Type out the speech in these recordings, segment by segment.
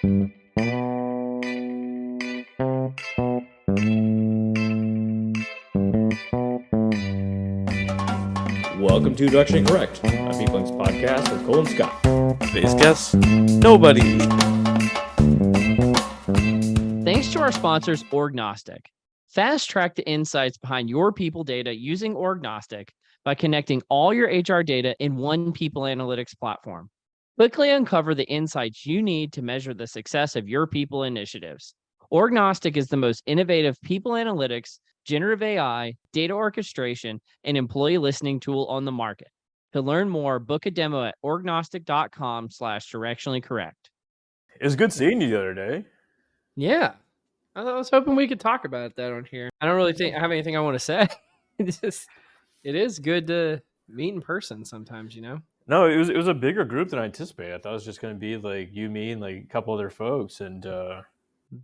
Welcome to Directionally Correct, a Peoplings podcast with Cole and Scott. Today's guest, nobody. Thanks to our sponsors, Orgnostic. Fast track the insights behind your people data using Orgnostic by connecting all your HR data in one people analytics platform. Quickly uncover the insights you need to measure the success of your people initiatives. Orgnostic is the most innovative people analytics, generative AI, data orchestration, and employee listening tool on the market. To learn more, book a demo at orgnostic.com/directionally correct. It was good seeing you the other day. Yeah. I was hoping we could talk about that on here. I don't really think I have anything I want to say. It is good to meet in person sometimes, you know? No, it was a bigger group than I anticipated. I thought it was just going to be like you, me, and like a couple other folks. And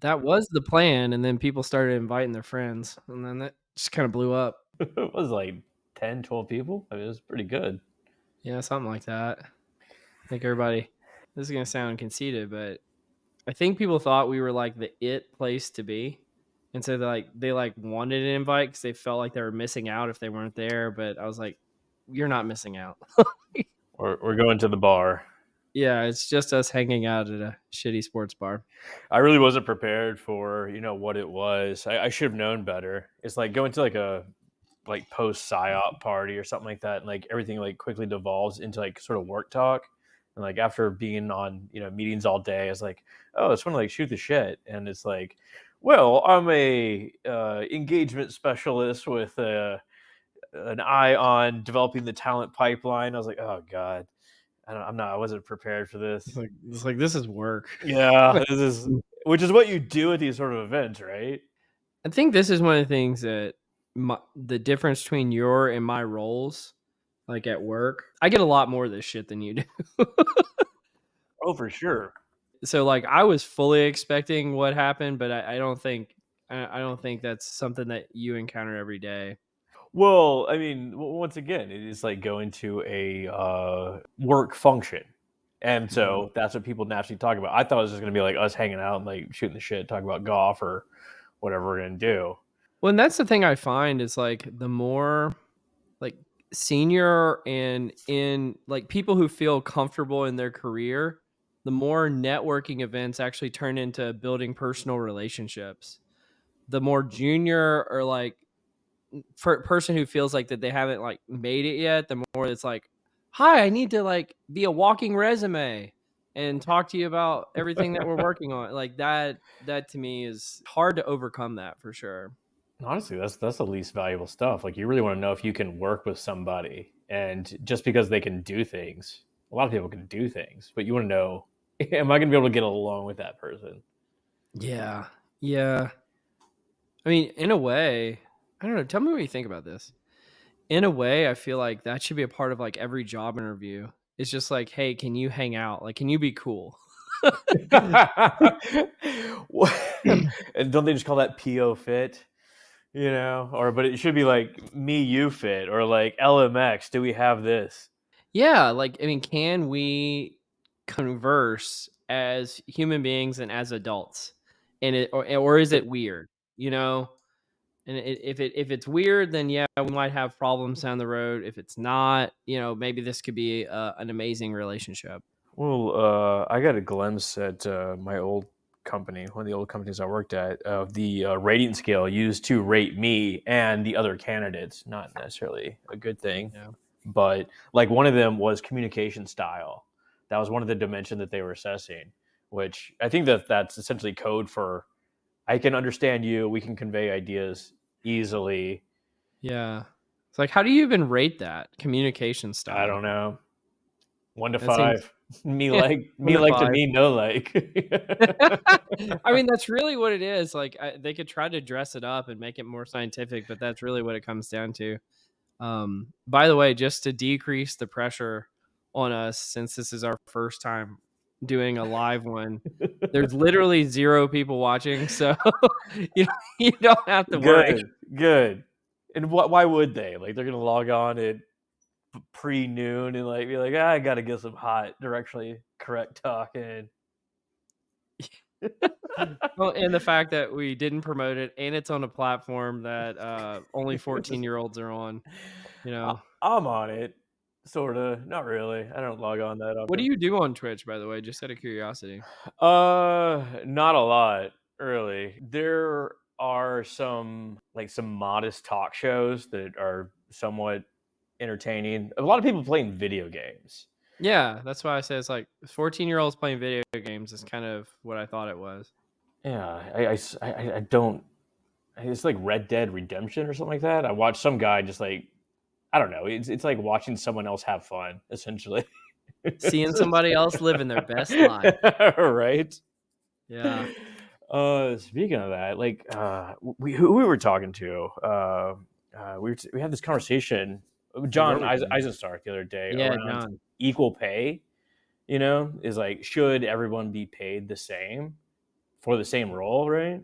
That was the plan, and then people started inviting their friends, and then that just kind of blew up. it was like 10, 12 people. I mean, it was pretty good. Yeah, something like that. I think everybody, this is going to sound conceited, but I think people thought we were like the it place to be. And so they wanted an invite because they felt like they were missing out if they weren't there. But I was like, you're not missing out. We're going to the bar. Yeah, it's just us hanging out at a shitty sports bar. I really wasn't prepared for, what it was. I should have known better. It's like going to like a post psyop party or something like that, and like everything like quickly devolves into like sort of work talk. And like after being on meetings all day, I was like, oh, it's want to like shoot the shit. And it's like, well, I'm a engagement specialist with an eye on developing the talent pipeline. I was like, oh god, I wasn't prepared for this. It's like this is work. Yeah, which is what you do at these sort of events, right? I think this is one of the things that the difference between your and my roles, like at work, I get a lot more of this shit than you do. Oh, for sure. So like I was fully expecting what happened, but I don't think that's something that you encounter every day. Well, I mean, once again, it is like going to a work function. And so that's what people naturally talk about. I thought it was just going to be like us hanging out and like shooting the shit, talking about golf or whatever we're going to do. Well, and that's the thing I find is like the more like senior and in like people who feel comfortable in their career, the more networking events actually turn into building personal relationships. The more junior or like person who feels like that they haven't like made it yet, the more it's like, hi, I need to like be a walking resume and talk to you about everything that we're working on. Like that to me is hard to overcome that for sure. Honestly, that's the least valuable stuff. Like you really want to know if you can work with somebody, and just because they can do things, a lot of people can do things, but you want to know, am I going to be able to get along with that person? Yeah. I mean, in a way, I don't know. Tell me what you think about this. In a way, I feel like that should be a part of like every job interview. It's just like, hey, can you hang out? Like, can you be cool? And don't they just call that PO fit? But it should be like me, you fit, or like LMX. Do we have this? Yeah, like I mean, can we converse as human beings and as adults? And or is it weird? And if it's weird, then yeah, we might have problems down the road. If it's not, maybe this could be an amazing relationship. Well, I got a glimpse at my old company, one of the old companies I worked at, of the rating scale used to rate me and the other candidates. Not necessarily a good thing, Yeah. but like one of them was communication style. That was one of the dimensions that they were assessing, which I think that's essentially code for I can understand you. We can convey ideas easily. Yeah. It's like, how do you even rate that communication style? I don't know. 1 to That 5. seems- Me Yeah, like 1 to 5. me no like. I mean, that's really what it is. Like they could try to dress it up and make it more scientific, but that's really what it comes down to. By the way, just to decrease the pressure on us, since this is our first time doing a live one, there's literally 0 people watching, so you don't have to worry. Good. And why would they? Like they're gonna log on at pre-noon and like be like, I gotta get some hot directionally correct talking. Well, and the fact that we didn't promote it, and it's on a platform that only 14-year-olds are on. You I know, I'm on it, sorta, not really. I don't log on that what do often. you do on Twitch, by the way? Just out of curiosity. Not a lot, really. There are some modest talk shows that are somewhat entertaining. A lot of people playing video games. Yeah, that's why I say it's like 14-year-olds playing video games is kind of what I thought it was. Yeah, I don't. It's like Red Dead Redemption or something like that. I watched some guy just like I don't know. It's like watching someone else have fun, essentially. Seeing It's just- somebody else living their best life. right. Yeah, Speaking of that, like, we who we were talking to, we had this conversation, like where John we going? Eisenstark the other day Yeah, around John. equal pay. Is like, should everyone be paid the same for the same role, right?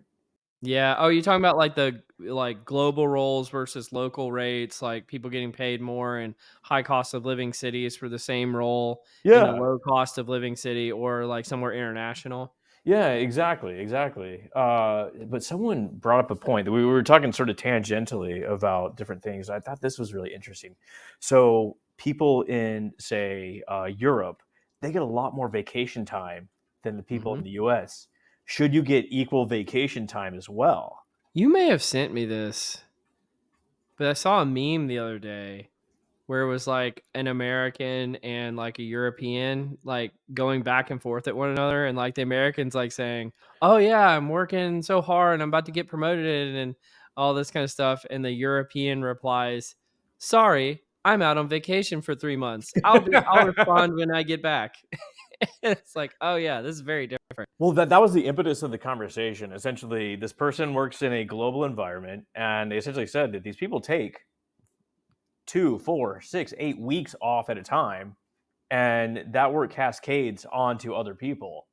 Yeah. Oh, you're talking about like the like global roles versus local rates, like people getting paid more in high cost of living cities for the same role in a Yeah, low cost of living city or like somewhere international. yeah, exactly, exactly. But someone brought up a point that we were talking sort of tangentially about different things. I thought this was really interesting. So people in, say, Europe, they get a lot more vacation time than the people in Mhm. the U.S. Should you get equal vacation time as well? You may have sent me this, but I saw a meme the other day where it was like an American and like a European like going back and forth at one another, and like the American's like saying, "Oh yeah, I'm working so hard, I'm about to get promoted," and all this kind of stuff, and the European replies, "Sorry, I'm out on vacation for 3 months. I'll respond when I get back." It's like, oh yeah, this is very different. Well, that was the impetus of the conversation. Essentially, this person works in a global environment, and they essentially said that these people take 2, 4, 6, 8 weeks off at a time, and that work cascades onto other people.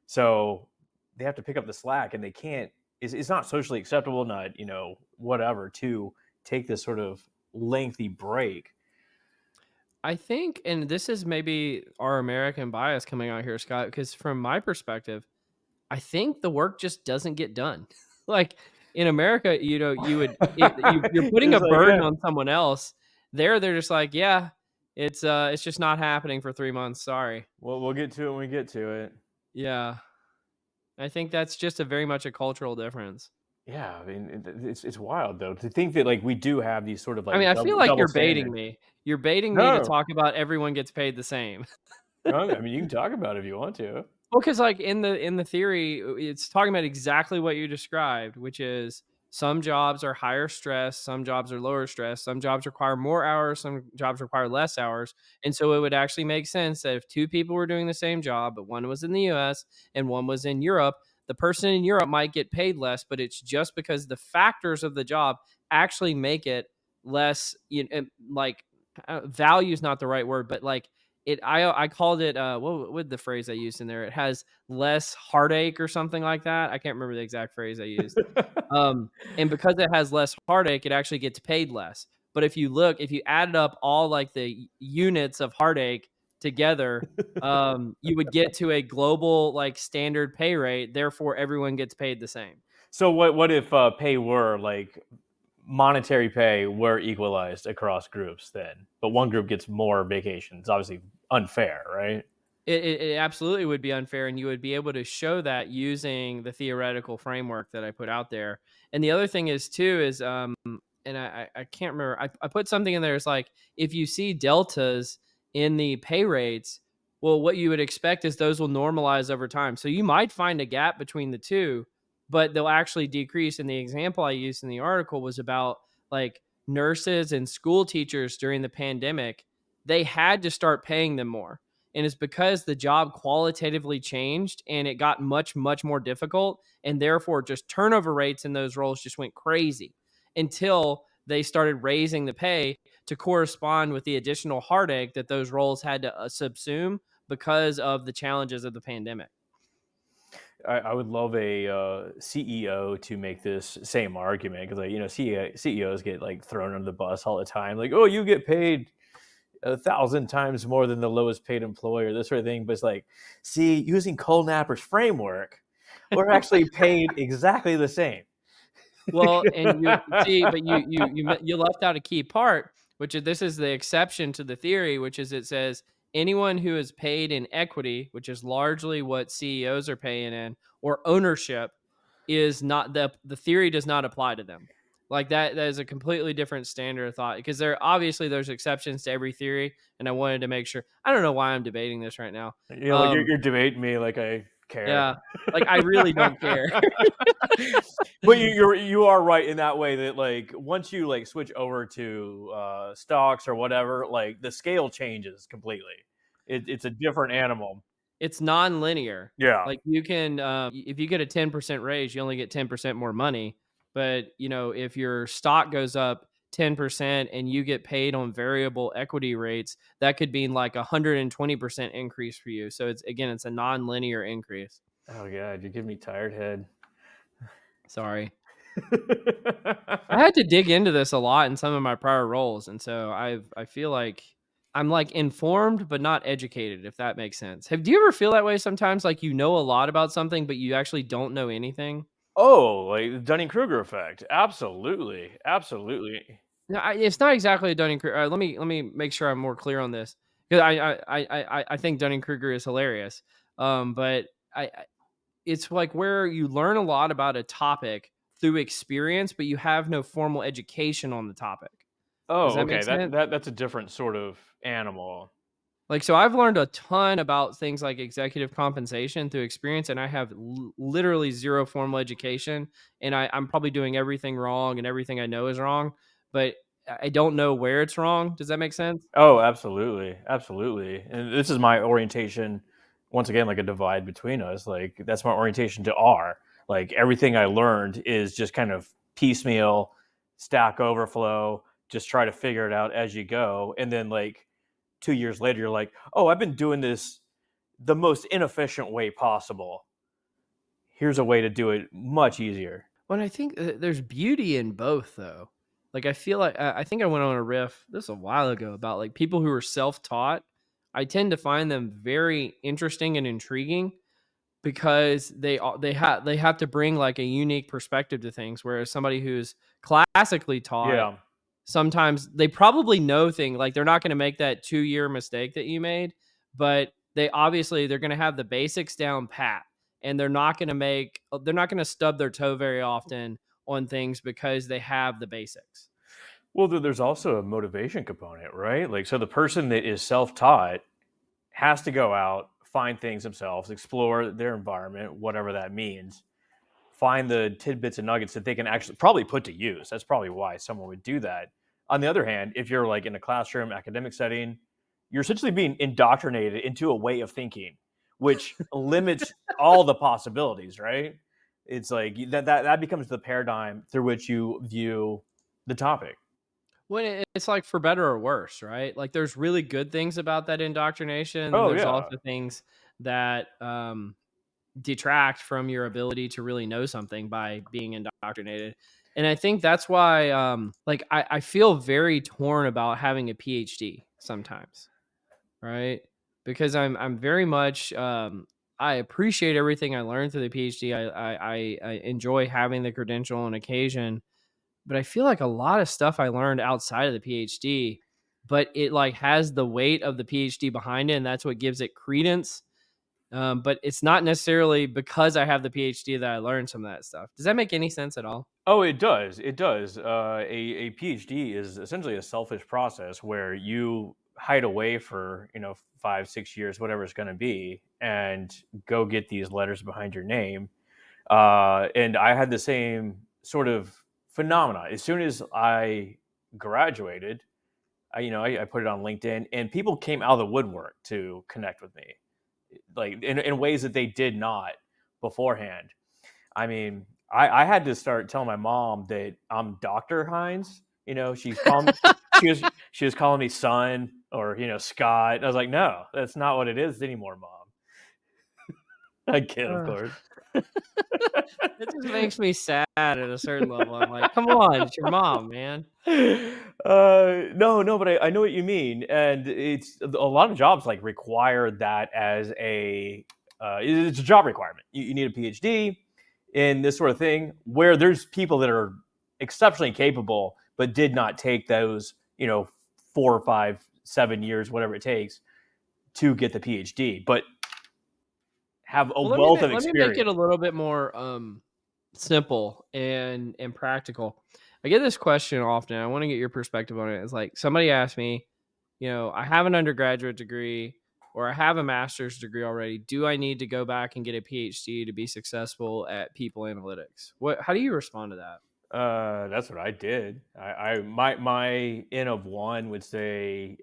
So they have to pick up the slack, and they can't. It's not socially acceptable, not whatever, to take this sort of lengthy break. I think, and this is maybe our American bias coming out here, Scott, because from my perspective, I think the work just doesn't get done. Like in America, you would you're putting a It's like, burden yeah, on someone else. There, they're just like, yeah, it's just not happening for 3 months. Sorry. well, we'll get to it when we get to it. Yeah, I think that's just a very much a cultural difference. Yeah, I mean, it's wild though to think that like we do have these sort of I like mean, I feel double like double you're baiting standards. me. You're baiting me to No, talk about everyone gets paid the same. no, I mean you can talk about it if you want to. Well, because like in the theory, it's talking about exactly what you described, which is some jobs are higher stress, some jobs are lower stress, some jobs require more hours, some jobs require less hours. And so it would actually make sense that if two people were doing the same job, but one was in the US and one was in Europe, the person in Europe might get paid less, but it's just because the factors of the job actually make it less, like value is not the right word, but like I called it what would the phrase I used in there? It has less heartache or something like that. I can't remember the exact phrase I used. And because it has less heartache, it actually gets paid less. But if you added up all like the units of heartache together, you would get to a global like standard pay rate. Therefore, everyone gets paid the same. So what if pay were like monetary pay were equalized across groups then, but one group gets more vacations? Obviously unfair, right? It absolutely would be unfair, and you would be able to show that using the theoretical framework that I put out there. And the other thing is too is and I can't remember. I put something in there. It's like if you see deltas in the pay rates, well, what you would expect is those will normalize over time. So you might find a gap between the two, but they'll actually decrease. And the example I used in the article was about like nurses and school teachers during the pandemic. They had to start paying them more, and it's because the job qualitatively changed and it got much more difficult, and therefore just turnover rates in those roles just went crazy until they started raising the pay to correspond with the additional heartache that those roles had to subsume because of the challenges of the pandemic. I would love a CEO to make this same argument because, like, CEOs get like thrown under the bus all the time. Like, oh, you get paid 1,000 times more than the lowest paid employer, this sort of thing. But it's like, see, using Cole Napper's framework, we're actually paid exactly the same. Well, and you see, but you left out a key part, which is this is the exception to the theory, which is it says anyone who is paid in equity, which is largely what CEOs are paying in, or ownership, is not the theory does not apply to them. Like that is a completely different standard of thought because there's exceptions to every theory, and I wanted to make sure. I don't know why I'm debating this right now. You know, like you're debating me like I care. Yeah, like I really don't care. But you are right in that way that like once you like switch over to stocks or whatever, like the scale changes completely. It's a different animal. It's non-linear. Yeah. Like you can, if you get a 10% raise, you only get 10% more money. But if your stock goes up 10% and you get paid on variable equity rates, that could mean like 120% increase for you. So it's a non-linear increase. Oh god, you give me tired head. Sorry. I had to dig into this a lot in some of my prior roles, and so I feel like I'm like informed but not educated, if that makes sense. Do you ever feel that way sometimes? Like you know a lot about something, but you actually don't know anything? Oh, like the Dunning-Kruger effect. Absolutely. Absolutely. No, it's not exactly a Dunning Kruger. Let me make sure I'm more clear on this because I think Dunning Kruger is hilarious. But it's like where you learn a lot about a topic through experience, but you have no formal education on the topic. Does Oh, that make okay. That sense? that that's a different sort of animal. Like, so I've learned a ton about things like executive compensation through experience, and I have literally zero formal education, and I'm probably doing everything wrong, and everything I know is wrong, but I don't know where it's wrong. Does that make sense? Oh, absolutely, absolutely. And this is my orientation. Once again, like a divide between us. Like that's my orientation to R. Like everything I learned is just kind of piecemeal, Stack Overflow. Just try to figure it out as you go, and then like 2 years later, you're like, oh, I've been doing this the most inefficient way possible. Here's a way to do it much easier. But I think there's beauty in both, though. Like, I feel like I think I went on a riff this a while ago about like people who are self-taught. I tend to find them very interesting and intriguing because they have to bring like a unique perspective to things, whereas somebody who's classically taught, Yeah. sometimes they probably know things like they're not going to make that 2-year mistake that you made, but they're going to have the basics down pat, and they're not going to stub their toe very often on things because they have the basics. Well, there's also a motivation component, right? Like, so the person that is self-taught has to go out, find things themselves, explore their environment, whatever that means, find the tidbits and nuggets that they can actually probably put to use. That's probably why someone would do that. On the other hand, if you're like in a classroom, academic setting, you're essentially being indoctrinated into a way of thinking, which limits all the possibilities, right? It's like that becomes the paradigm through which you view the topic. When it's like for better or worse, right? Like there's really good things about that indoctrination, and then Oh there's yeah. also things that detract from your ability to really know something by being indoctrinated. And I think that's why like I feel very torn about having a PhD sometimes, right? Because I'm very much I appreciate everything I learned through the PhD. I enjoy having the credential on occasion, but I feel like a lot of stuff I learned outside of the PhD, but it like has the weight of the PhD behind it, and that's what gives it credence. But it's not necessarily because I have the PhD that I learned some of that stuff. Does that make any sense at all? Oh, it does. It does. A PhD is essentially a selfish process where you hide away for 5 6 years, whatever it's going to be, and go get these letters behind your name. And I had the same sort of phenomena. As soon as I graduated, I put it on LinkedIn, and people came out of the woodwork to connect with me, like in ways that they did not beforehand. I mean, I had to start telling my mom that I'm Dr. Hines. She was calling me son or Scott. And I was like, no, that's not what it is anymore, mom. I kid, of Ugh. course. It just makes me sad at a certain level. I'm like, come on, it's your mom, man. No, but I know what you mean, and it's a lot of jobs like require that as a it's a job requirement. You need a PhD in this sort of thing, where there's people that are exceptionally capable but did not take those 4 or 5, 7 years, whatever it takes, to get the PhD, but have a Well, wealth of let me make it experience. a little bit more simple and practical. I get this question often. I want to get your perspective on it. It's like somebody asked me, I have an undergraduate degree or I have a master's degree already. Do I need to go back and get a PhD to be successful at people analytics? How do you respond to that? That's what I did. My N of one would say,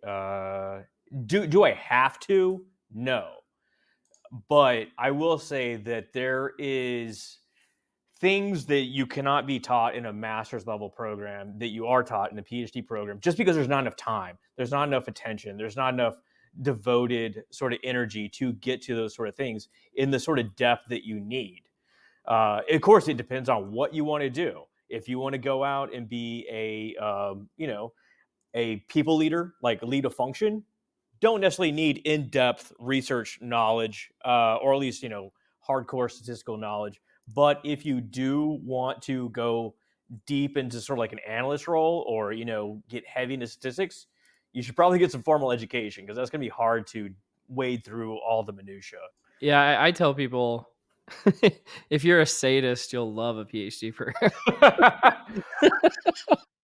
do I have to? No, but I will say that there is things that you cannot be taught in a master's level program that you are taught in a PhD program, just because there's not enough time, there's not enough attention, there's not enough devoted sort of energy to get to those sort of things in the sort of depth that you need. Of course, it depends on what you want to do. If you want to go out and be a people leader, like lead a function, don't necessarily need in-depth research knowledge, or at least hardcore statistical knowledge. But if you do want to go deep into sort of like an analyst role, or get heavy into statistics, you should probably get some formal education, because that's going to be hard to wade through all the minutia. Yeah, I tell people if you're a sadist, you'll love a PhD program.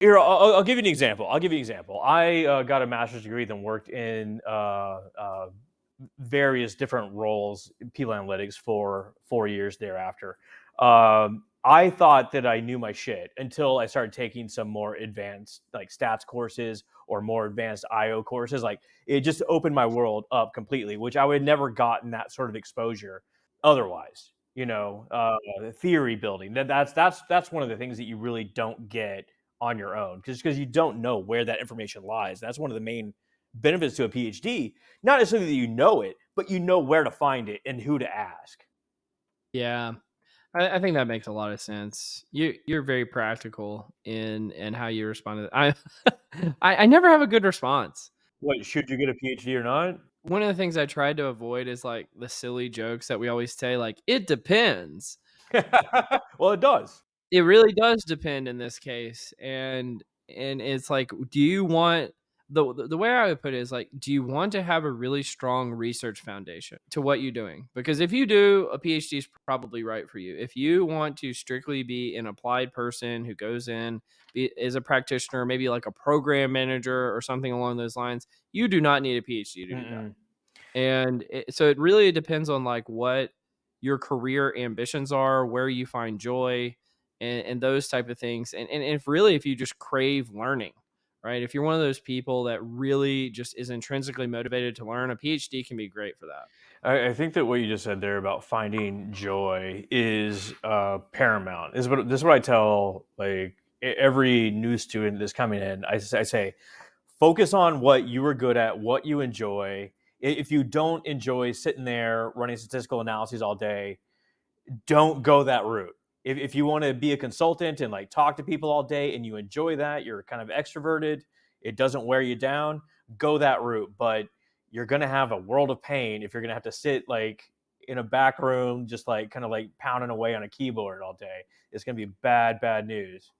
Here, I'll give you an example. I got a master's degree, then worked in various different roles in people analytics for 4 years thereafter. I thought that I knew my shit until I started taking some more advanced like stats courses or more advanced IO courses. Like, it just opened my world up completely, which I would have never gotten that sort of exposure otherwise. Theory building. That's one of the things that you really don't get on your own, because you don't know where that information lies. That's one of the main benefits to a PhD. Not necessarily that you know it, but you know where to find it and who to ask. Yeah. I think that makes a lot of sense. You're very practical in how you respond to that. I never have a good response. What, should you get a PhD or not? One of the things I tried to avoid is like the silly jokes that we always say, like, it depends. Well, it does. It really does depend in this case. And it's like, do you want the way I would put it is like, do you want to have a really strong research foundation to what you're doing? Because if you do, a PhD is probably right for you. If you want to strictly be an applied person who goes in, is a practitioner, maybe like a program manager or something along those lines, you do not need a PhD to do that. Mm-mm. And so it really depends on like what your career ambitions are, where you find joy, and those type of things. And if you just crave learning, right? If you're one of those people that really just is intrinsically motivated to learn, a PhD can be great for that. I think that what you just said there about finding joy is paramount. This is what I tell like every new student that's coming in. I say, focus on what you are good at, what you enjoy. If you don't enjoy sitting there running statistical analyses all day, don't go that route. If you want to be a consultant and like talk to people all day and you enjoy that, you're kind of extroverted, it doesn't wear you down, go that route. But you're going to have a world of pain if you're going to have to sit like in a back room, just like kind of like pounding away on a keyboard all day. It's going to be bad news.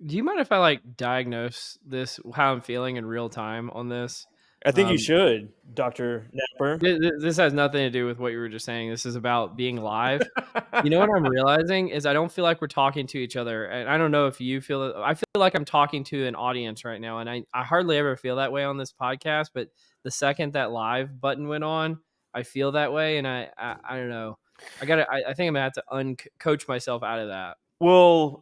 Do you mind if I like diagnose this, how I'm feeling in real time on this? I think you Um, should, Dr. Napper. this has nothing to do with what you were just saying. This is about being live. You know what I'm realizing is I don't feel like we're talking to each other, and I don't know if you feel it. I feel like I'm talking to an audience right now, and I hardly ever feel that way on this podcast. But the second that live button went on, I feel that way, and I don't know. I think I'm gonna have to uncoach myself out of that. Well,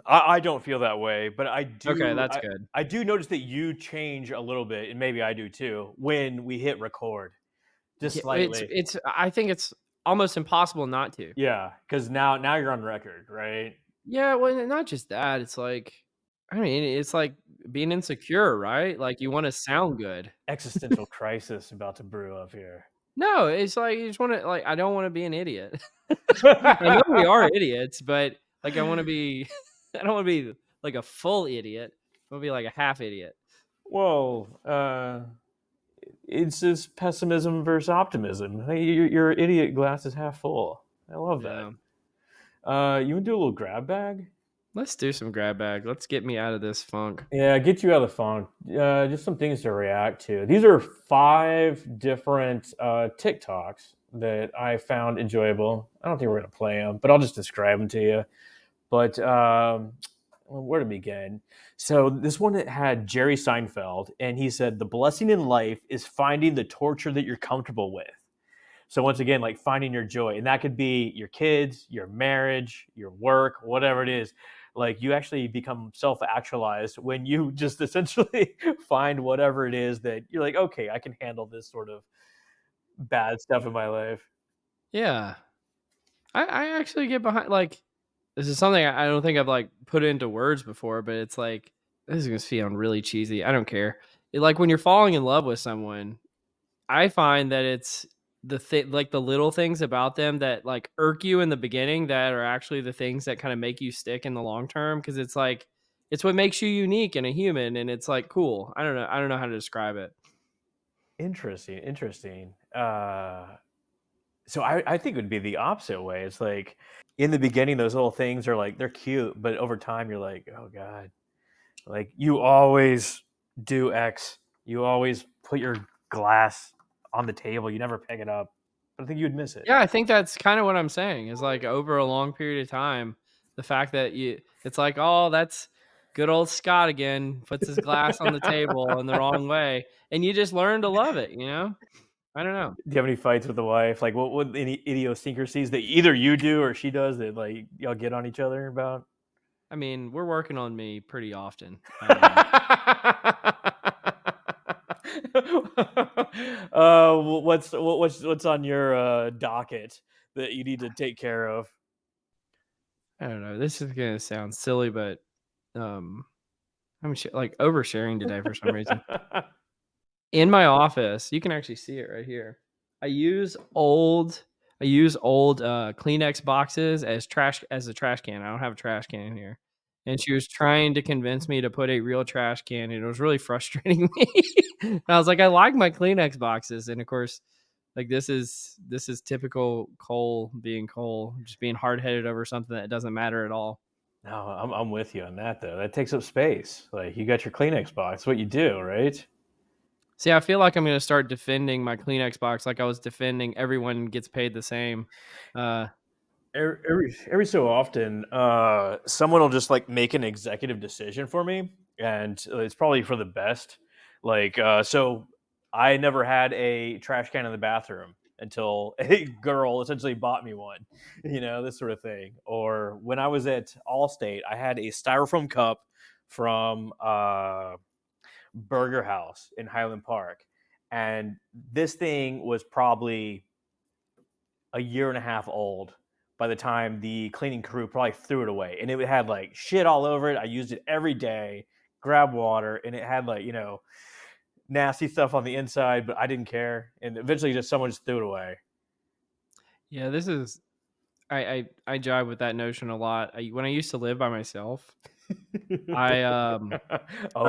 I don't feel that way, but Okay, that's good. I do notice that you change a little bit, and maybe I do too, when we hit record, just Yeah, slightly. it's. I think it's almost impossible not to. Yeah, because now you're on record, right? Yeah, well, not just that. It's like, I mean, it's like being insecure, right? Like you want to sound good. Existential crisis about to brew up here. No, it's like you just want to like I don't want to be an idiot. I know we are idiots, but like I want to be I don't want to be like a full idiot. I want to be like a half idiot. Well, It's just pessimism versus optimism. Hey, you're an idiot. Glass is half full. I love that. Yeah. You want to do a little grab bag? Let's do some grab bag. Let's get me out of this funk. Yeah, get you out of the funk. Just some things to react to. These are 5 different TikToks that I found enjoyable. I don't think we're going to play them, but I'll just describe them to you. But well, where to begin? So this one that had Jerry Seinfeld, and he said, "The blessing in life is finding the torture that you're comfortable with." So once again, like finding your joy, and that could be your kids, your marriage, your work, whatever it is. Like you actually become self-actualized when you just essentially find whatever it is that you're like, okay, I can handle this sort of bad stuff in my life. Yeah. I actually get behind like this is something I don't think I've like put into words before, but it's like this is gonna sound really cheesy. I don't care. Like when you're falling in love with someone, I find that it's like the little things about them that like irk you in the beginning that are actually the things that kind of make you stick in the long term because it's like it's what makes you unique and a human and it's like cool. I don't know how to describe it. Interesting, interesting. So I think it would be the opposite way. It's like in the beginning, those little things are like they're cute, but over time, you're like, oh god, like you always do X. You always put your glass on the table. You never pick it up. I think you'd miss it. Yeah, I think that's kind of what I'm saying is like over a long period of time, the fact that it's like, oh, that's good old Scott again, puts his glass on the table in the wrong way. And you just learn to love it, you know? I don't know. Do you have any fights with the wife? Like, what any idiosyncrasies that either you do or she does that like y'all get on each other about? I mean, we're working on me pretty often. What's on your docket that you need to take care of? I don't know. This is gonna sound silly, but um, like oversharing today for some reason. In my office, you can actually see it right here. I use old Kleenex boxes as a trash can. I don't have a trash can here. And she was trying to convince me to put a real trash can, and it was really frustrating me. And I was like, "I like my Kleenex boxes." And of course, like this is typical Cole being Cole, just being hard-headed over something that doesn't matter at all. No, I'm with you on that though. That takes up space. Like you got your Kleenex box. What you do, right? See, I feel like I'm gonna start defending my Kleenex box like I was defending everyone gets paid the same. Uh, Every so often, someone will just like make an executive decision for me, and it's probably for the best. Like, so I never had a trash can in the bathroom until a girl essentially bought me one, this sort of thing. Or when I was at Allstate, I had a styrofoam cup from Burger House in Highland Park, and this thing was probably a year and a half old by the time the cleaning crew probably threw it away. And it had like shit all over it. I used it every day, grab water, and it had like, nasty stuff on the inside, but I didn't care. And eventually just someone just threw it away. yeah, this is I jive with that notion a lot. When I used to live by myself, I I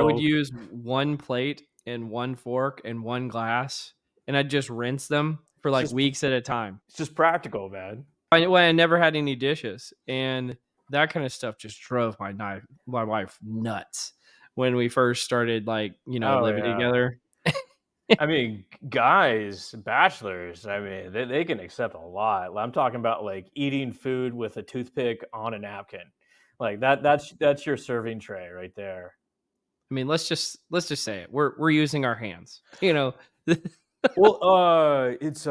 would Oh, use one plate and one fork and one glass, and I'd just rinse them for it's like just weeks at a time. it's just practical, man. I never had any dishes, and that kind of stuff just drove my wife nuts when we first started like Oh living yeah. together. I mean, guys, bachelors, I mean, they can accept a lot. I'm talking about like eating food with a toothpick on a napkin. Like that's your serving tray right there. I mean, let's just say it. We're using our hands. You know, Well, it's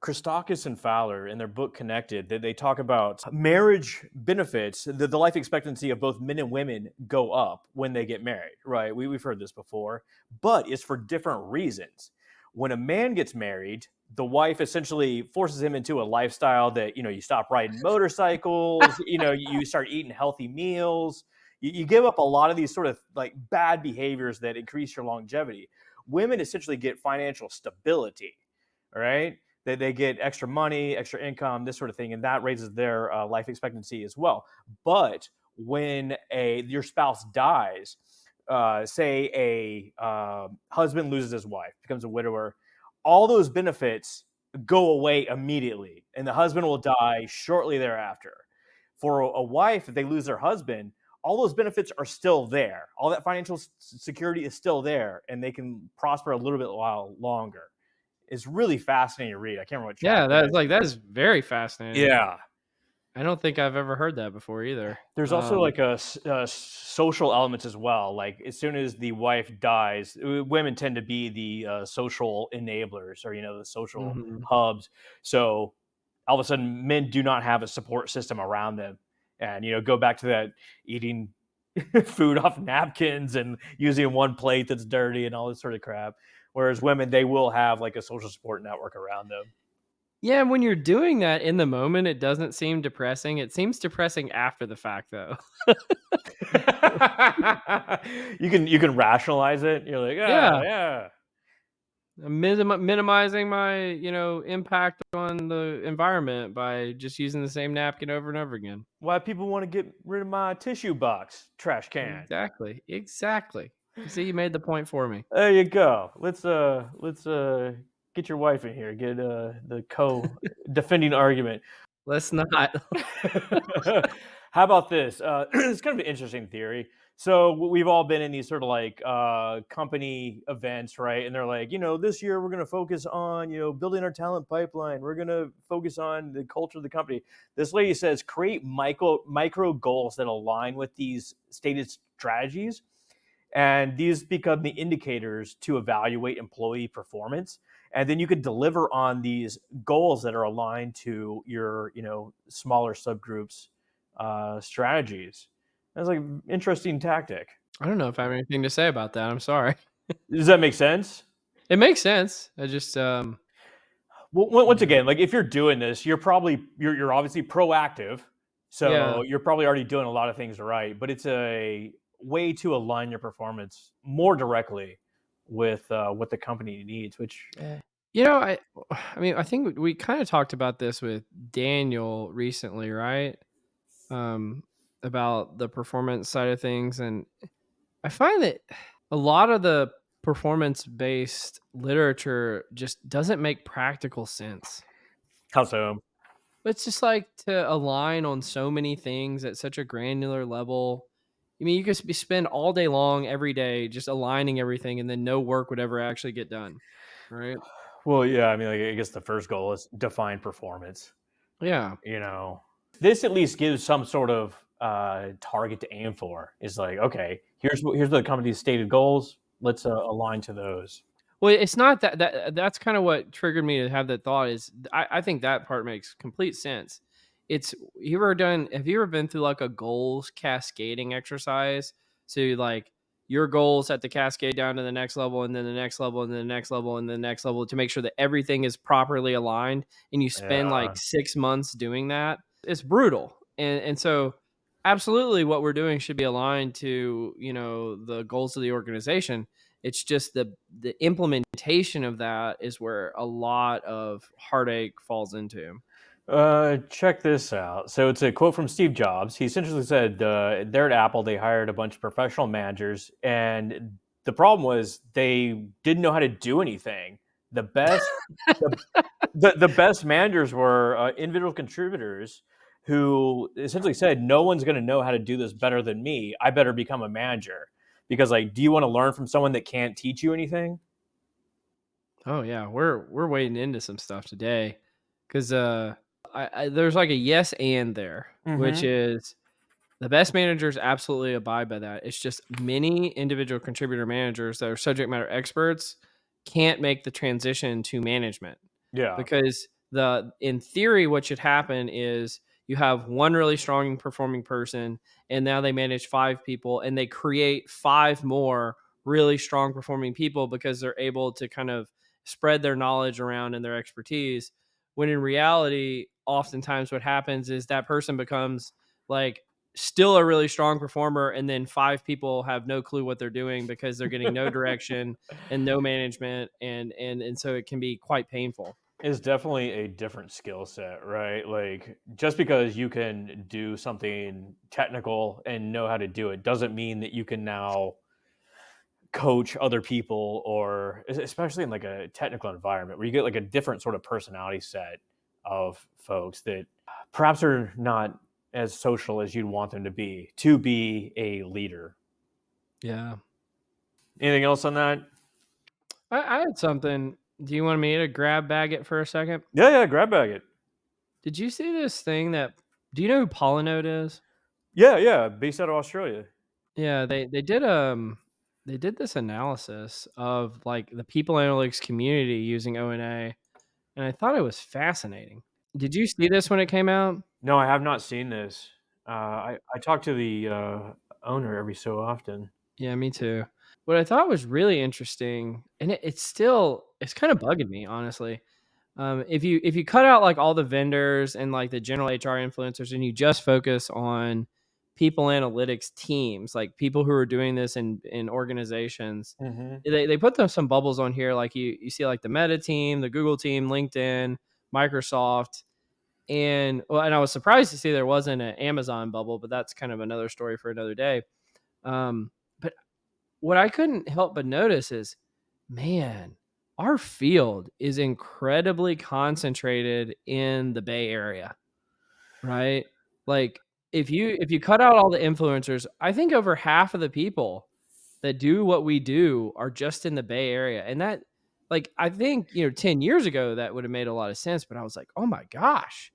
Christakis and Fowler in their book Connected. They talk about marriage benefits. The life expectancy of both men and women go up when they get married, right? We've heard this before, but it's for different reasons. When a man gets married, the wife essentially forces him into a lifestyle that, you stop riding motorcycles, you start eating healthy meals. You give up a lot of these sort of like bad behaviors that increase your longevity. Women essentially get financial stability, all right? They get extra money, extra income, this sort of thing, and that raises their life expectancy as well. But when your spouse dies, say a husband loses his wife, becomes a widower, all those benefits go away immediately, and the husband will die shortly thereafter. For a wife, if they lose their husband, all those benefits are still there. All that financial security is still there, and they can prosper a little bit while longer. It's really fascinating to read. I can't remember what Yeah, chapter it is. that is very fascinating. Yeah. I don't think I've ever heard that before either. There's also like social elements as well. Like as soon as the wife dies, women tend to be the social enablers, or the social Mhm. hubs. So all of a sudden, men do not have a support system around them, and go back to that eating food off napkins and using one plate that's dirty and all this sort of crap. Whereas women, they will have like a social support network around them. Yeah, when you're doing that in the moment, it doesn't seem depressing. It seems depressing after the fact, though. You can rationalize it. You're like, Yeah, yeah. minimizing my, impact on the environment by just using the same napkin over and over again. Why people want to get rid of my tissue box trash can. Exactly, exactly. You see, you made the point for me. There you go. Let's get your wife in here. Get the co-defending argument. Let's not. How about this? It's kind of an interesting theory. So we've all been in these sort of like company events, right? And they're like, this year we're going to focus on, building our talent pipeline. We're going to focus on the culture of the company. This lady says create micro goals that align with these stated strategies, and these become the indicators to evaluate employee performance. And then you could deliver on these goals that are aligned to your smaller subgroups strategies. That's like an interesting tactic. I don't know if I have anything to say about that. I'm sorry. Does that make sense? It makes sense. I just, Well, once again, like if you're doing this, you're obviously proactive, yeah. so you're probably already doing a lot of things right. But it's a way to align your performance more directly with what the company needs. Which I mean, I think we kind of talked about this with Daniel recently, right? Um, about the performance side of things. And I find that a lot of the performance based literature just doesn't make practical sense. how so? It's just like to align on so many things at such a granular level. I mean, you could spend all day long every day just aligning everything, and then no work would ever actually get done. Right. Well, yeah, I mean, like, I guess the first goal is define performance. Yeah. This at least gives some sort of target to aim for. Is like, okay, here's the company's stated goals. Let's align to those. Well, it's not that's kind of what triggered me to have that thought is I think that part makes complete sense. It's have you ever been through like a goals cascading exercise? So like your goals at the cascade down to the next level and then the next level and then the next level and the next level to make sure that everything is properly aligned and you spend Yeah. like 6 months doing that. It's brutal. And so absolutely what we're doing should be aligned to, the goals of the organization. It's just the implementation of that is where a lot of heartache falls into. Check this out. So it's a quote from Steve Jobs. He essentially said, "There at Apple, they hired a bunch of professional managers, and the problem was they didn't know how to do anything. The best, the, the best managers were individual contributors who essentially said, no one's going to know how to do this better than me. I better become a manager because, like, do you want to learn from someone that can't teach you anything?" Oh yeah, we're wading into some stuff today because there's like a yes and there, which Mm-hmm. is the best managers absolutely abide by that. It's just many individual contributor managers that are subject matter experts can't make the transition to management Yeah. because the in theory what should happen is you have one really strong performing person and now they manage five people and they create five more really strong performing people because they're able to kind of spread their knowledge around and their expertise, when in reality oftentimes what happens is that person becomes like still a really strong performer and then five people have no clue what they're doing because they're getting no direction and no management, and so it can be quite painful. Is definitely a different skill set, right? Like just because you can do something technical and know how to do it doesn't mean that you can now coach other people, or especially in like a technical environment where you get like a different sort of personality set of folks that perhaps are not as social as you'd want them to be a leader. Yeah. Anything else on that? I had something. Do you want me to grab bag it for a second? Yeah, yeah, grab bag it. Did you see this thing that do you know who Pollinode is? Yeah, yeah, based out of Australia. Yeah, they did this analysis of like the people analytics community using ONA, and I thought it was fascinating. Did you see this when it came out? No, I have not seen this. I talk to the owner every so often. Yeah, me too. What I thought was really interesting, and it's still it's kind of bugging me, honestly. If you cut out like all the vendors and like the general HR influencers, and you just focus on people analytics teams, like people who are doing this in organizations, Hmm. they put them some bubbles on here. Like you see like the Meta team, the Google team, LinkedIn, Microsoft, and well, and I was surprised to see there wasn't an Amazon bubble, but that's kind of another story for another day. But what I couldn't help but notice is, man, our field is incredibly concentrated in the Bay Area, right? Like if you cut out all the influencers, I think over half of the people that do what we do are just in the Bay Area. And that like I think, 10 years ago that would have made a lot of sense, but I was like, "Oh my gosh,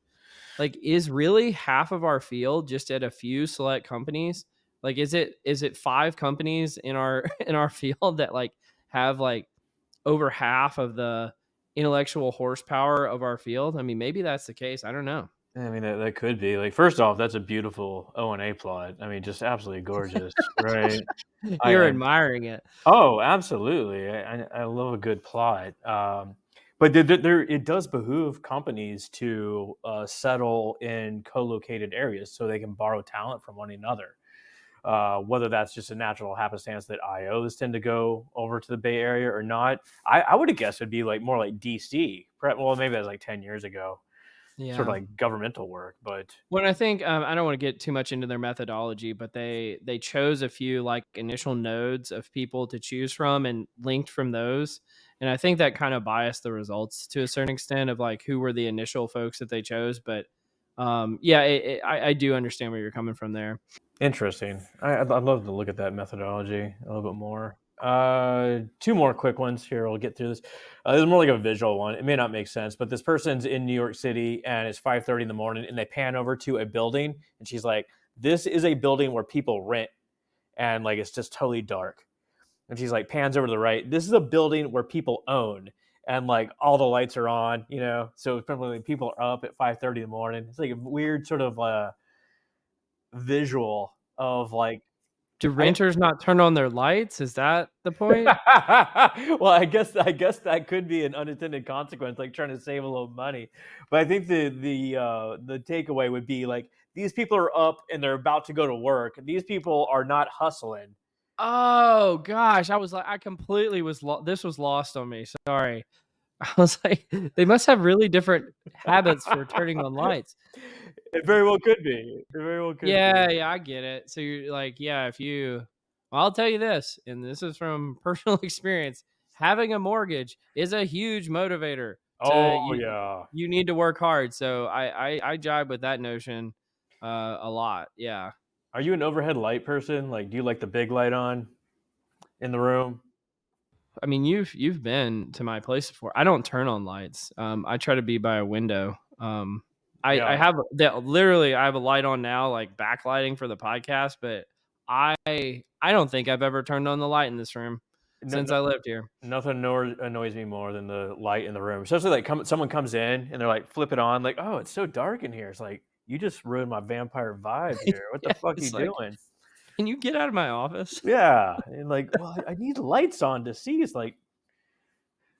like, is really half of our field just at a few select companies? Like, is it 5 companies in our in our field that, like, have, like, over half of the intellectual horsepower of our field? I mean, maybe that's the case, I don't know. I mean, that could be like, first off, that's a beautiful O&A plot. I mean, just absolutely gorgeous, right? You're I admiring it. Oh, absolutely. I love a good plot. But there it does behoove companies to settle in co-located areas so they can borrow talent from one another. Whether that's just a natural happenstance that IOs tend to go over to the Bay Area or not, I would have guessed it'd be like more like DC. Well, maybe that's like 10 years ago, sort of Yeah. like governmental work. But When I think I don't want to get too much into their methodology, but they chose a few like initial nodes of people to choose from and linked from those, and I think that kind of biased the results to a certain extent of like who were the initial folks that they chose. But yeah, I do understand where you're coming from there. interesting. I'd love to look at that methodology a little bit more. Two more quick ones here. We'll get through this. This is more like a visual one. It may not make sense, but this person's in New York City and it's 5:30 in the morning, and they pan over to a building, and she's like, "This is a building where people rent, and like it's just totally dark." And she's like, pans over to the right. This is a building where people own, and like all the lights are on. So probably people are up at 5:30 in the morning. It's like a weird sort of visual of like Do I renters not turn on their lights? Is that the point? well, I guess that could be an unintended consequence, like trying to save a little money. But I think the takeaway would be like these people are up and they're about to go to work. These people are not hustling. Oh gosh, I was like, I completely this was lost on me. Sorry. I was like, they must have really different habits for turning on lights. It very well could be. It very well could be. Yeah, yeah, I get it. So you're like, yeah, if you well, I'll tell you this, and this is from personal experience, having a mortgage is a huge motivator to Oh yeah. you need to work hard. So I jibe with that notion a lot. Yeah. Are you an overhead light person? Like, do you like the big light on in the room? I mean, you've been to my place before. I don't turn on lights. I try to be by a window. I Yeah. have that literally. I have a light on now, like backlighting for the podcast, but I don't think I've ever turned on the light in this room No, since no, I lived here. nothing annoys me more than the light in the room. Especially like someone comes in and they're like, flip it on, like, oh, it's so dark in here. It's like you just ruined my vampire vibe here. What the Yeah, fuck are you it's like, doing? can you get out of my office? Yeah, and like, well, I need lights on to see. It's like,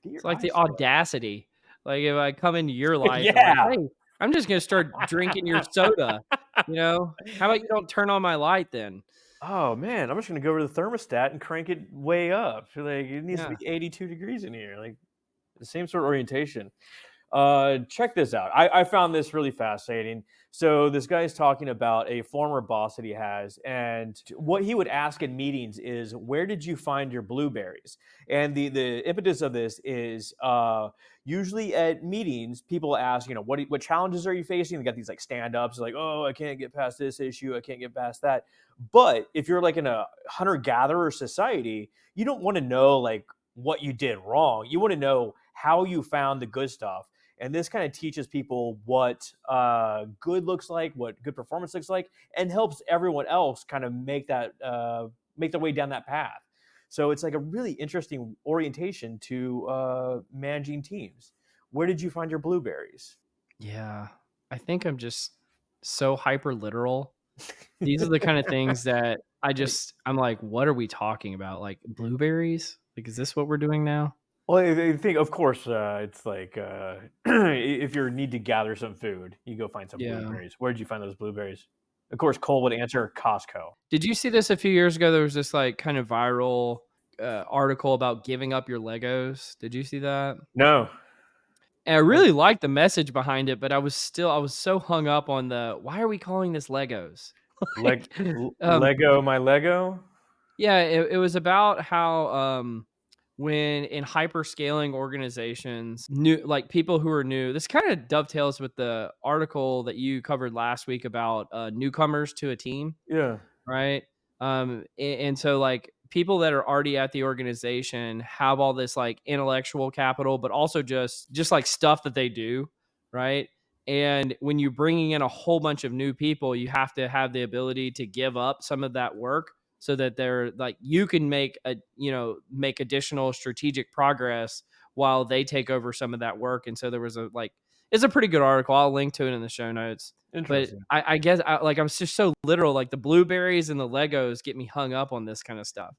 get It's your like the eyes shut. audacity. Like if I come into your life, I'm like, Yeah. hey, I'm just gonna start drinking your soda. How about you don't turn on my light then? Oh man, I'm just gonna go over to the thermostat and crank it way up. Like it needs to Yeah. be 82 degrees in here. Like the same sort of orientation. Check this out. I found this really fascinating. So this guy's talking about a former boss that he has, and what he would ask in meetings is, "Where did you find your blueberries?" And the impetus of this is usually at meetings, people ask, what challenges are you facing? They got these like stand ups, like, "Oh, I can't get past this issue, I can't get past that." But if you're like in a hunter gatherer society, you don't want to know like what you did wrong. You want to know how you found the good stuff, and this kind of teaches people what good looks like, what good performance looks like, and helps everyone else kind of make their way down that path. So it's like a really interesting orientation to managing teams. Where did you find your blueberries? Yeah. I think I'm just so hyper literal. These are the kind of things that I'm like, what are we talking about? Like blueberries? Like, is this what we're doing now? Well, I think, of course, it's like if you need to gather some food, you go find some Yeah. blueberries. Where did you find those blueberries? Of course, Cole would answer Costco. Did you see this a few years ago? There was this like kind of viral article about giving up your Legos. Did you see that? No, And I really liked the message behind it, but I was so hung up on the why are we calling this Legos? like, Lego, my Lego. yeah, it was about how when in hyper scaling organizations, new like people who are new, this kind of dovetails with the article that you covered last week about newcomers to a team, Yeah, right? And so like people that are already at the organization have all this like intellectual capital, but also just like stuff that they do, right? And when you're bringing in a whole bunch of new people, you have to have the ability to give up some of that work so that they're like you can make additional strategic progress while they take over some of that work. And so there was a like it's a pretty good article. I'll link to it in the show notes, but interesting. I guess I'm just so literal. Like the blueberries and the Legos get me hung up on this kind of stuff.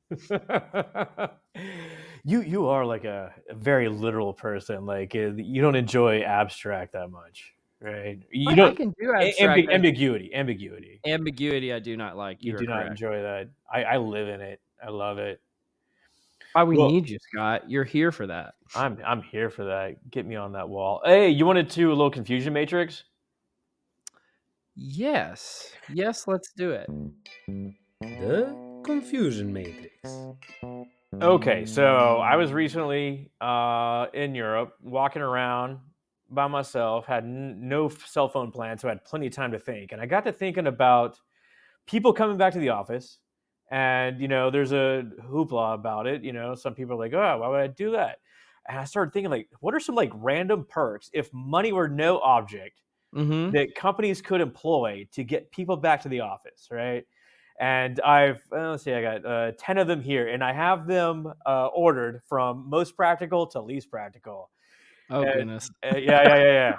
You are like a very literal person. Like you don't enjoy abstract that much, right? You I don't can do abstract. ambiguity. Ambiguity, I do not like. You You are do not correct. enjoy that. I live in it. I love it. Why we Well, need you, Scott. You're here for that. I'm here for that. Get me on that wall. Hey, you wanted to a little confusion matrix? Yes. Yes, let's do it. The Confusion Matrix. Okay, so I was recently in Europe, walking around by myself, had no cell phone plan, so I had plenty of time to think. And I got to thinking about people coming back to the office, and there's a hoopla about it. Some people are like, "Oh, why would I do that?" And I started thinking, like, what are some like random perks if money were no object Mm-hmm. that companies could employ to get people back to the office, right? And let's see, I got 10 of them here, and I have them ordered from most practical to least practical. Oh And, goodness. yeah.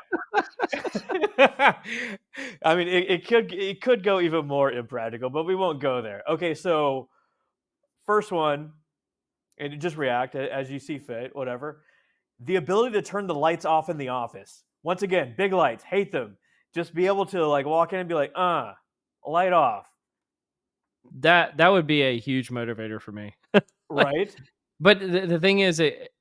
I mean, it could go even more impractical, but we won't go there. Okay, so first one, and just react as you see fit, whatever. The ability to turn the lights off in the office. Once again, big lights, hate them. Just be able to like walk in and be like, light off, That would be a huge motivator for me. Like, right? but the thing is, it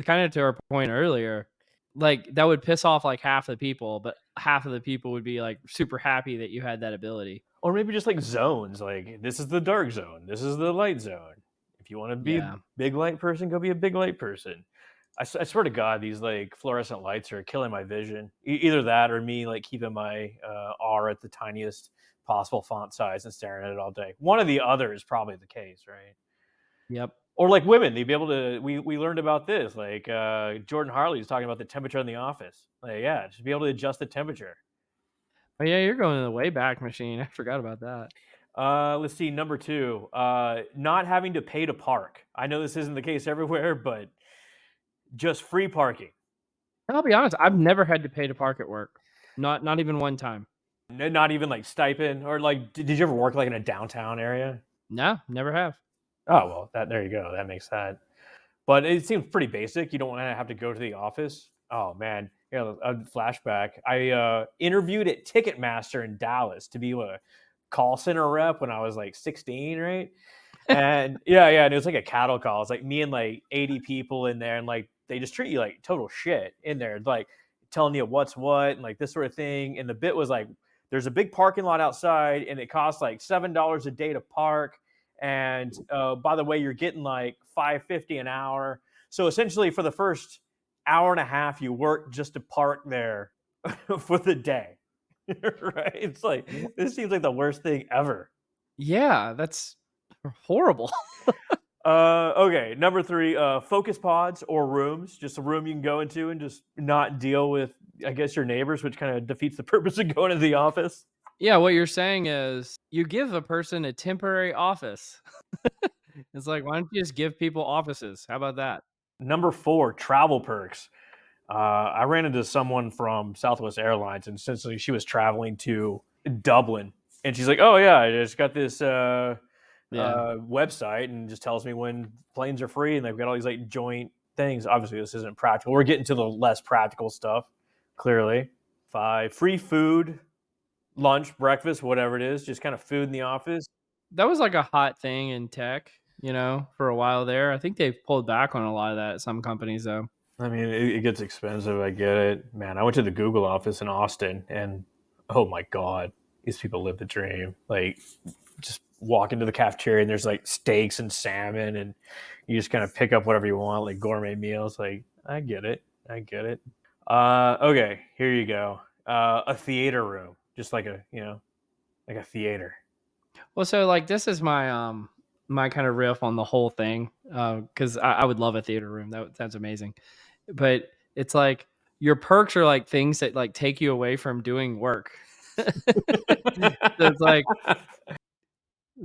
kind of to our point earlier, like that would piss off like half the people, but half of the people would be like super happy that you had that ability. Or maybe just like zones, like this is the dark zone, this is the light zone. If you want to be a Yeah. big light person, go be a big light person. I swear to God, these like fluorescent lights are killing my vision. Either that, or me like keeping my R at the tiniest possible font size and staring at it all day. One or the other is probably the case, right? Yep. Or like women, they'd be able to. We learned about this. Like Jordan Harley was talking about the temperature in the office. Like, yeah, just be able to adjust the temperature. Oh yeah, you're going to the Wayback Machine. I forgot about that. Let's see. Number two, not having to pay to park. I know this isn't the case everywhere, but just free parking. And I'll be honest, I've never had to pay to park at work. Not even one time. Not even like stipend, or like, did you ever work like in a downtown area? No, never have. Oh well, there you go. That makes that. But it seems pretty basic. You don't want to have to go to the office. Oh man, a flashback. I interviewed at Ticketmaster in Dallas to be a call center rep when I was like 16, right? And and it was like a cattle call. It's like me and like 80 people in there, and like they just treat you like total shit in there. Like telling you what's what and like this sort of thing. And the bit was like, there's a big parking lot outside, and it costs like $7 a day to park. And by the way, you're getting like $5.50 an hour. So essentially, for the first hour and a half, you work just to park there for the day. Right? It's like this seems like the worst thing ever. Yeah, that's horrible. Okay, number 3, focus pods or rooms, just a room you can go into and just not deal with, I guess, your neighbors, which kind of defeats the purpose of going to the office. Yeah, what you're saying is you give a person a temporary office. It's like, why don't you just give people offices? How about that? Number 4, travel perks. I ran into someone from Southwest Airlines, and essentially she was traveling to Dublin, and she's like, "Oh yeah, I just got this Yeah. website, and just tells me when planes are free, and they've got all these like joint things." Obviously, this isn't practical. We're getting to the less practical stuff. Clearly, 5, free food, lunch, breakfast, whatever it is, just kind of food in the office. That was like a hot thing in tech, for a while there. I think they've pulled back on a lot of that at some companies though. I mean, it gets expensive. I get it, man. I went to the Google office in Austin, and oh my god, these people live the dream. Like, just walk into the cafeteria, and there's like steaks and salmon, and you just kind of pick up whatever you want, like gourmet meals. Like, I get it. I get it. Okay, here you go. A theater room, just like like a theater. Well, so like this is my kind of riff on the whole thing, because I would love a theater room. That's amazing. But it's like your perks are like things that like take you away from doing work. So it's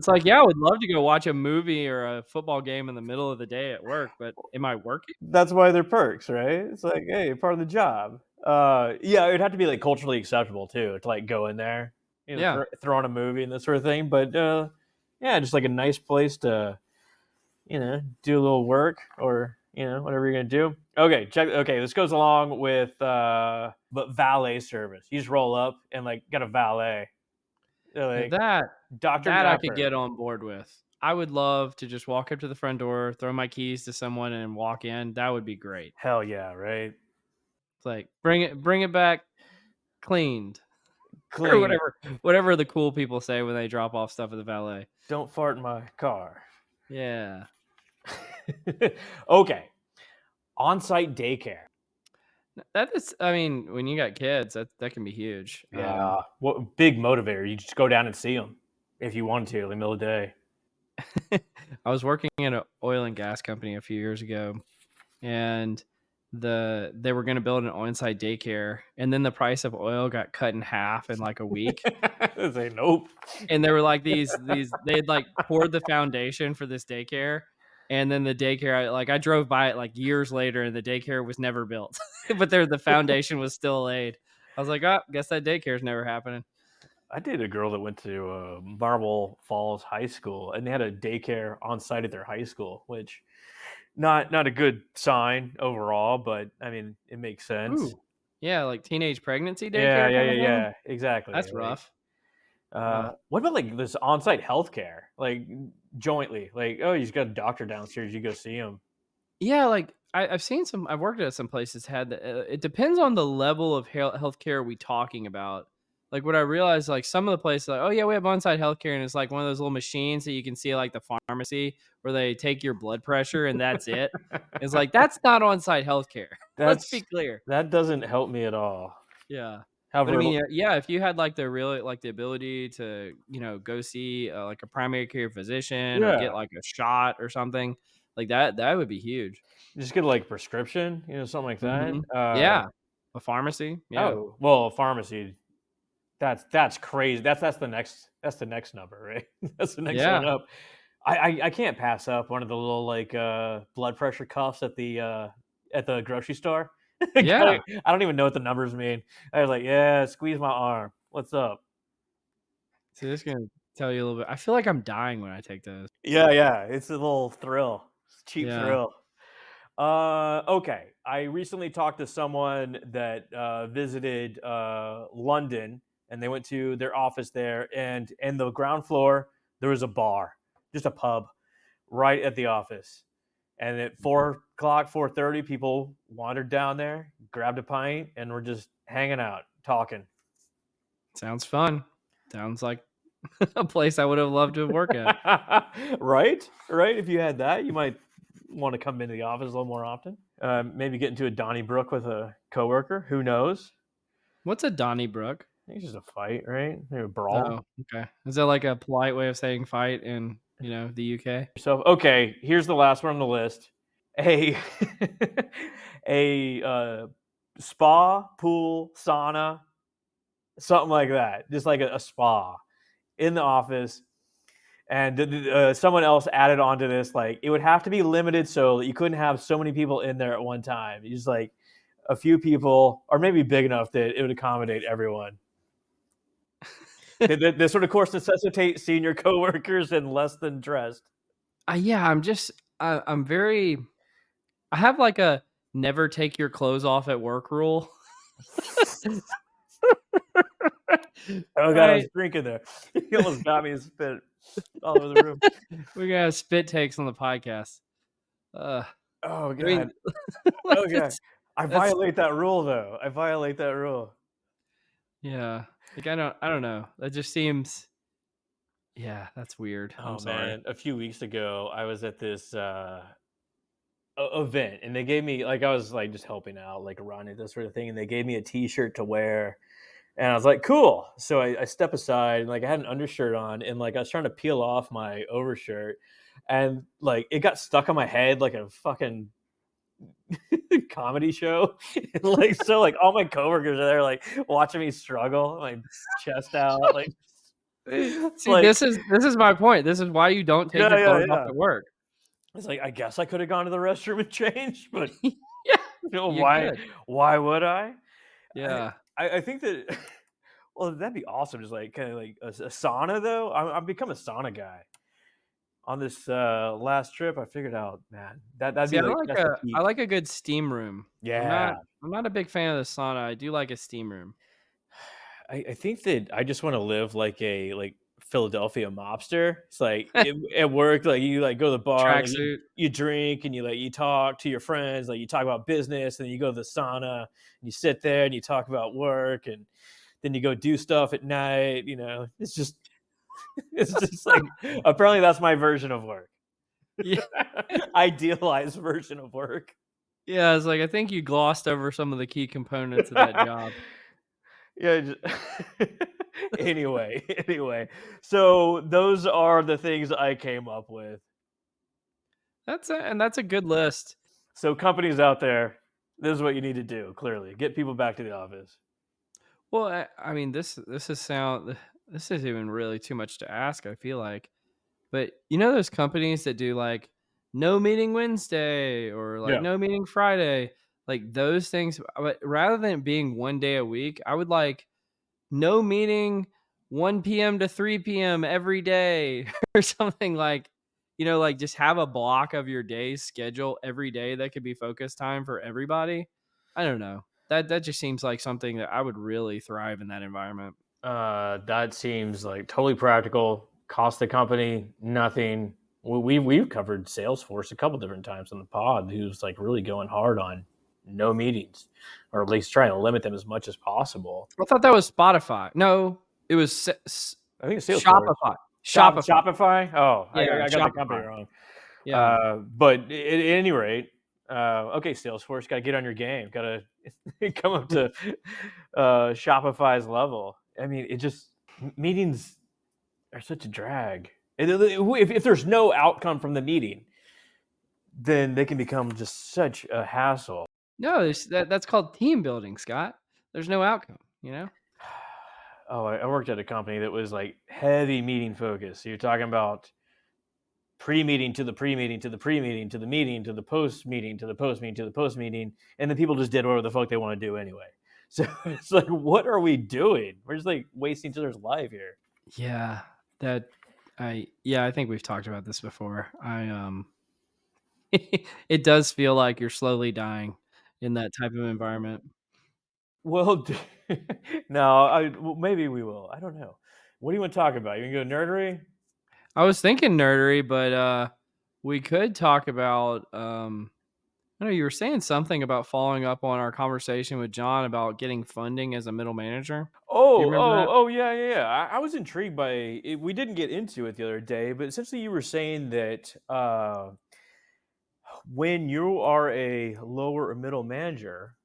like, yeah, I would love to go watch a movie or a football game in the middle of the day at work, but am I working? That's why they're perks, right? It's like, hey, part of the job. Yeah, it'd have to be like culturally acceptable too to like go in there, Yeah. throw on a movie and that sort of thing. But yeah, just like a nice place to do a little work or whatever you're gonna do. Okay, check. Okay, this goes along with but valet service. You just roll up and like got a valet. They're Yeah, like that Dr. that I could Pepper. get on board with. I would love to just walk up to the front door, throw my keys to someone, and walk in. That would be great. Hell yeah, right? It's like bring it back cleaned or Clean. whatever the cool people say when they drop off stuff at the valet. Don't fart in my car. Yeah. Okay. On-site daycare. That is, I mean, when you got kids, that can be huge. Yeah. What big motivator. You just go down and see them if you want to in the middle of the day. I was working in an oil and gas company a few years ago, and they were going to build an on-site daycare, and then the price of oil got cut in half in like a week. Say nope. And there were like these they had like poured the foundation for this daycare, and then the daycare, I drove by it like years later, and the daycare was never built, but the foundation was still laid. I was like, oh, guess that daycare's never happening. I dated a girl that went to Marble Falls High School, and they had a daycare on site at their high school, which not a good sign overall, but I mean it makes sense. Ooh, yeah, like teenage pregnancy Yeah, daycare yeah, kind yeah, of thing. yeah. Exactly. That's Like, rough. Wow. what about like this on-site healthcare, like jointly? Like, oh, you just got a doctor downstairs, you go see him. Yeah, like I've seen some. I've worked at some places had that. It depends on the level of healthcare we talking about. Like what I realized, like some of the places, like oh yeah, we have on-site healthcare, and it's like one of those little machines that you can see like the pharmacy where they take your blood pressure and that's it. It's like that's not on-site healthcare. Let's be That's clear. that doesn't help me at all. Yeah. But I However, mean, yeah, if you had like the ability to, go see like a primary care physician or get yeah, like a shot or something like that would be huge. just get like prescription, something like that. Mhm. Yeah. A pharmacy, yeah. Oh, well, a pharmacy. That's crazy. That's the next number, right? That's the next Yeah. one up. I can't pass up one of the little like blood pressure cuffs at the grocery store. Yeah. I don't even know what the numbers mean. I was like, yeah, squeeze my arm. What's up? So this gonna tell you a little bit. I feel like I'm dying when I take those. Yeah, yeah. It's a little thrill. It's a cheap Yeah. thrill. Okay. I recently talked to someone that visited London, and they went to their office there, and in the ground floor there was a bar, just a pub, right at the office. And at 4 o'clock, 4:30, people wandered down there, grabbed a pint, and were just hanging out, talking. Sounds fun. Sounds like a place I would have loved to work at. Right? Right? If you had that, you might want to come into the office a little more often. Maybe get into a Donnybrook with a coworker. Who knows? What's a Donnybrook? I think it's just a fight, right? Maybe a brawl. Oh, okay. Is that like a polite way of saying fight in, the UK? So, okay, here's the last one on the list. A a spa, pool, sauna, something like that. Just like a spa in the office. And someone else added onto this, like it would have to be limited so that you couldn't have so many people in there at one time. Just like a few people, or maybe big enough that it would accommodate everyone. This would, of course, necessitate senior coworkers and less than dressed. Yeah, I'm very. I have like a never take your clothes off at work rule. Oh god, I was Right? drinking there. He almost got me and spit all over the room. We're gonna have spit takes on the podcast. Uh, Oh I mean, god. like Oh god. I that's violate that rule though. I violate that rule. yeah. Like I don't know. That just seems yeah, that's weird. I'm Oh sorry. man, a few weeks ago I was at this event, and they gave me, like, I was like just helping out, like running this sort of thing, and they gave me a t-shirt to wear. And I was like, cool. So I step aside, and like I had an undershirt on, and like I was trying to peel off my overshirt, and like it got stuck on my head like a fucking comedy show. And like so like all my coworkers are there like watching me struggle, my chest out, like See, like this is my point. This is why you don't take yeah, your yeah, clothes off yeah. at work. It's like I guess I could have gone to the restroom and changed, but Yeah, you why could. would I? I Yeah. I think that well, that'd be awesome. Just like kind of like a sauna though. I've become a sauna guy. On this last trip, I figured out, man, that'd See, be like that's the I peak. like a good steam room. Yeah, I'm not a big fan of the sauna. I do like a steam room. I think that I just want to live like a Philadelphia mobster. It's like at work, like you like go to the bar, like Tracksuit. you drink and you talk to your friends, like you talk about business, and then you go to the sauna and you sit there and you talk about work, and then you go do stuff at night. It's just it's just like apparently that's my version of work. Yeah. Idealized version of work. Yeah, it's like I think you glossed over some of the key components of that job. Yeah. Anyway. So those are the things I came up with. That's a good list. So companies out there, this is what you need to do. Clearly, get people back to the office. Well, I mean, this is even really too much to ask, I feel like. But those companies that do like no meeting Wednesday or like Yeah. no meeting Friday, like those things, but rather than it being one day a week, I would like no meeting 1 p.m. to 3 p.m. every day or something like, like just have a block of your day's schedule every day that could be focus time for everybody. I don't know. That just seems like something that I would really thrive in that environment. That seems like totally practical. Cost the company nothing. We've covered Salesforce a couple different times on the pod, who's like really going hard on no meetings, or at least trying to limit them as much as possible. I thought that was Spotify. No, it was I think it's Salesforce. Shopify. Shopify. Shopify. Oh, Yeah, I got the company Shopify. wrong. Yeah. But at any rate, okay, Salesforce, got to get on your game. Got to come up to Shopify's level. I mean, it just meetings are such a drag. If there's no outcome from the meeting, then they can become just such a hassle. No, that's called team building, Scott. There's no outcome. Oh, I worked at a company that was like heavy meeting focus. So you're talking about pre-meeting to the pre-meeting to the pre-meeting to the meeting to the post-meeting to the post-meeting to the post-meeting, and the people just did whatever the fuck they want to do anyway. So it's like, what are we doing? We're just like wasting each other's life here. Yeah, I think we've talked about this before. It does feel like you're slowly dying in that type of environment. Well, no, well, maybe we will. I don't know. What do you want to talk about? You want to go nerdery? I was thinking nerdery, but We could talk about, I know you were saying something about following up on our conversation with John about getting funding as a middle manager. Do you remember that? Yeah, yeah, yeah. I was intrigued by it. We didn't get into it the other day, but essentially you were saying that when you are a lower or middle manager,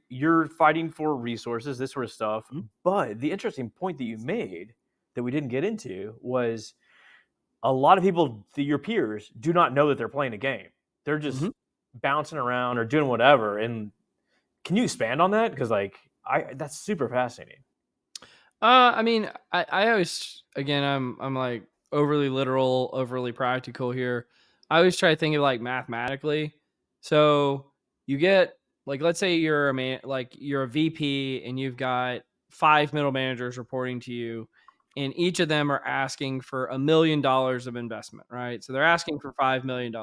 you're fighting for resources, this sort of stuff. Mhm. But the interesting point that you made that we didn't get into was a lot of people, your peers, do not know that they're playing a game. They're just Mhm. bouncing around or doing whatever. And can you expand on that? Because like I that's super fascinating. I mean, I always, again, I'm like overly literal, overly practical here. I always try to think of like mathematically. So you get, like, let's say you're a man, like you're a VP and you've got five middle managers reporting to you, and each of them are asking for $1 million of investment, right? So they're asking for $5 million.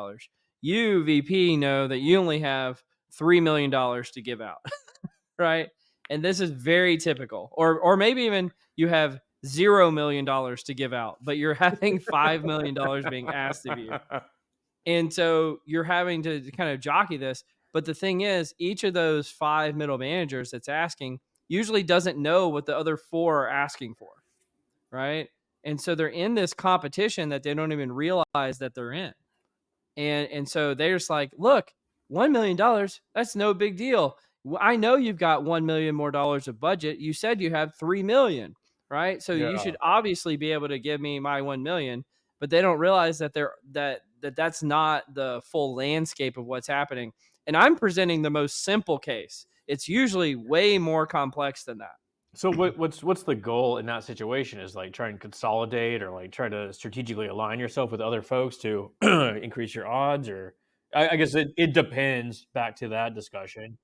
You, VP, know that you only have $3 million to give out. Right? And this is very typical. Or maybe even you have $0 million to give out, but you're having $5 million being asked of you. And so you're having to kind of jockey this. But the thing is, each of those five middle managers that's asking usually doesn't know what the other four are asking for. Right. And so they're in this competition that they don't even realize that they're in. And so they're just like, look, $1 million, that's no big deal. I know you've got 1 million more dollars of budget. You said you have 3 million, right? So you Yeah. should obviously be able to give me my 1 million. But they don't realize that that's not the full landscape of what's happening. And I'm presenting the most simple case. It's usually way more complex than that. So what's the goal in that situation? Is like try and consolidate or like try to strategically align yourself with other folks to increase your odds, or I guess it depends. Back to that discussion.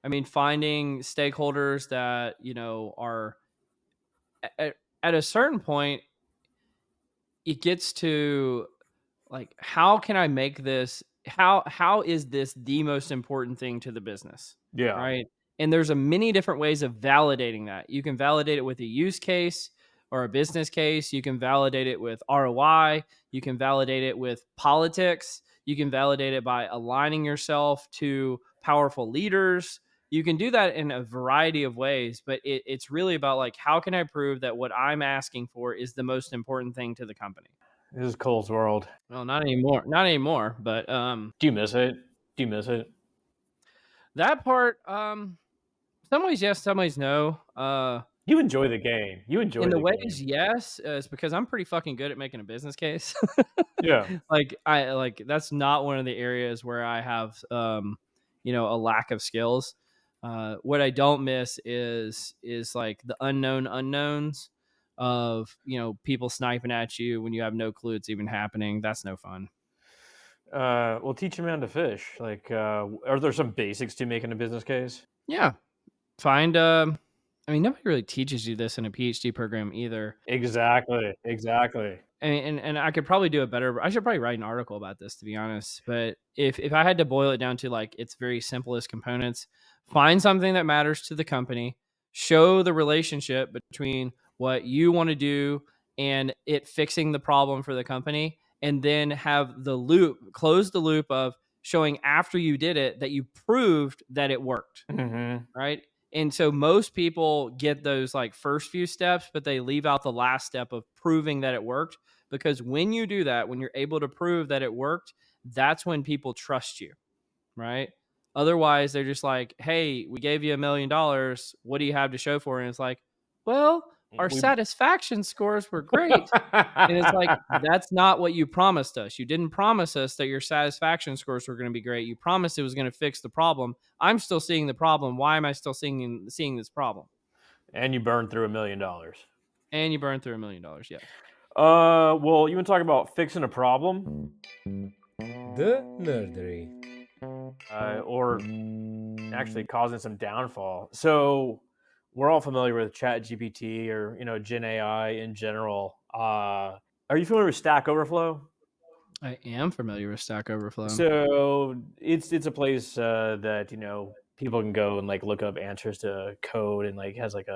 I mean, finding stakeholders that, are at a certain point, it gets to, like, how can I make this, how is this the most important thing to the business, Yeah. right? And there's a many different ways of validating that. You can validate it with a use case or a business case. You can validate it with ROI. You can validate it with politics. You can validate it by aligning yourself to powerful leaders. You can do that in a variety of ways, but it's really about, like, how can I prove that what I'm asking for is the most important thing to the company? This is Cole's world. Well, not anymore. Not anymore. But Do you miss it? Do you miss it? that part, some ways yes, some ways no. You enjoy the game. You In enjoy the the ways, game. yes, it's because I'm pretty fucking good at making a business case. Yeah. Like that's not one of the areas where I have a lack of skills. What I don't miss is like the unknown unknowns of, people sniping at you when you have no clue it's even happening. That's no fun. Well, teach a man to fish. Like, are there some basics to making a business case? Yeah. Find I mean, nobody really teaches you this in a PhD program either. Exactly. Exactly. And I could probably do a better, I should probably write an article about this, to be honest. But if I had to boil it down to like its very simplest components, find something that matters to the company, show the relationship between what you want to do and it fixing the problem for the company, and then have the loop, close the loop of showing after you did it that you proved that it worked, Hmm. right? And so most people get those like first few steps, but they leave out the last step of proving that it worked. Because when you do that, when you're able to prove that it worked, that's when people trust you, right? Otherwise, they're just like, hey, we gave you $1 million. What do you have to show for it? And it's like, well, our We. satisfaction scores were great. And it's like, that's not what you promised us. You didn't promise us that your satisfaction scores were going to be great. You promised it was going to fix the problem. I'm still seeing the problem. Why am I still seeing this problem? And you burned through $1 million. And you burned through $1 million. Yes. Well, you want to talk about fixing a problem, The nerdery. or actually causing some downfall. So we're all familiar with Chatgpt or Gen AI in general. Are you familiar with Stack Overflow? I am familiar with Stack Overflow. So it's a place that people can go and like look up answers to code, and like has like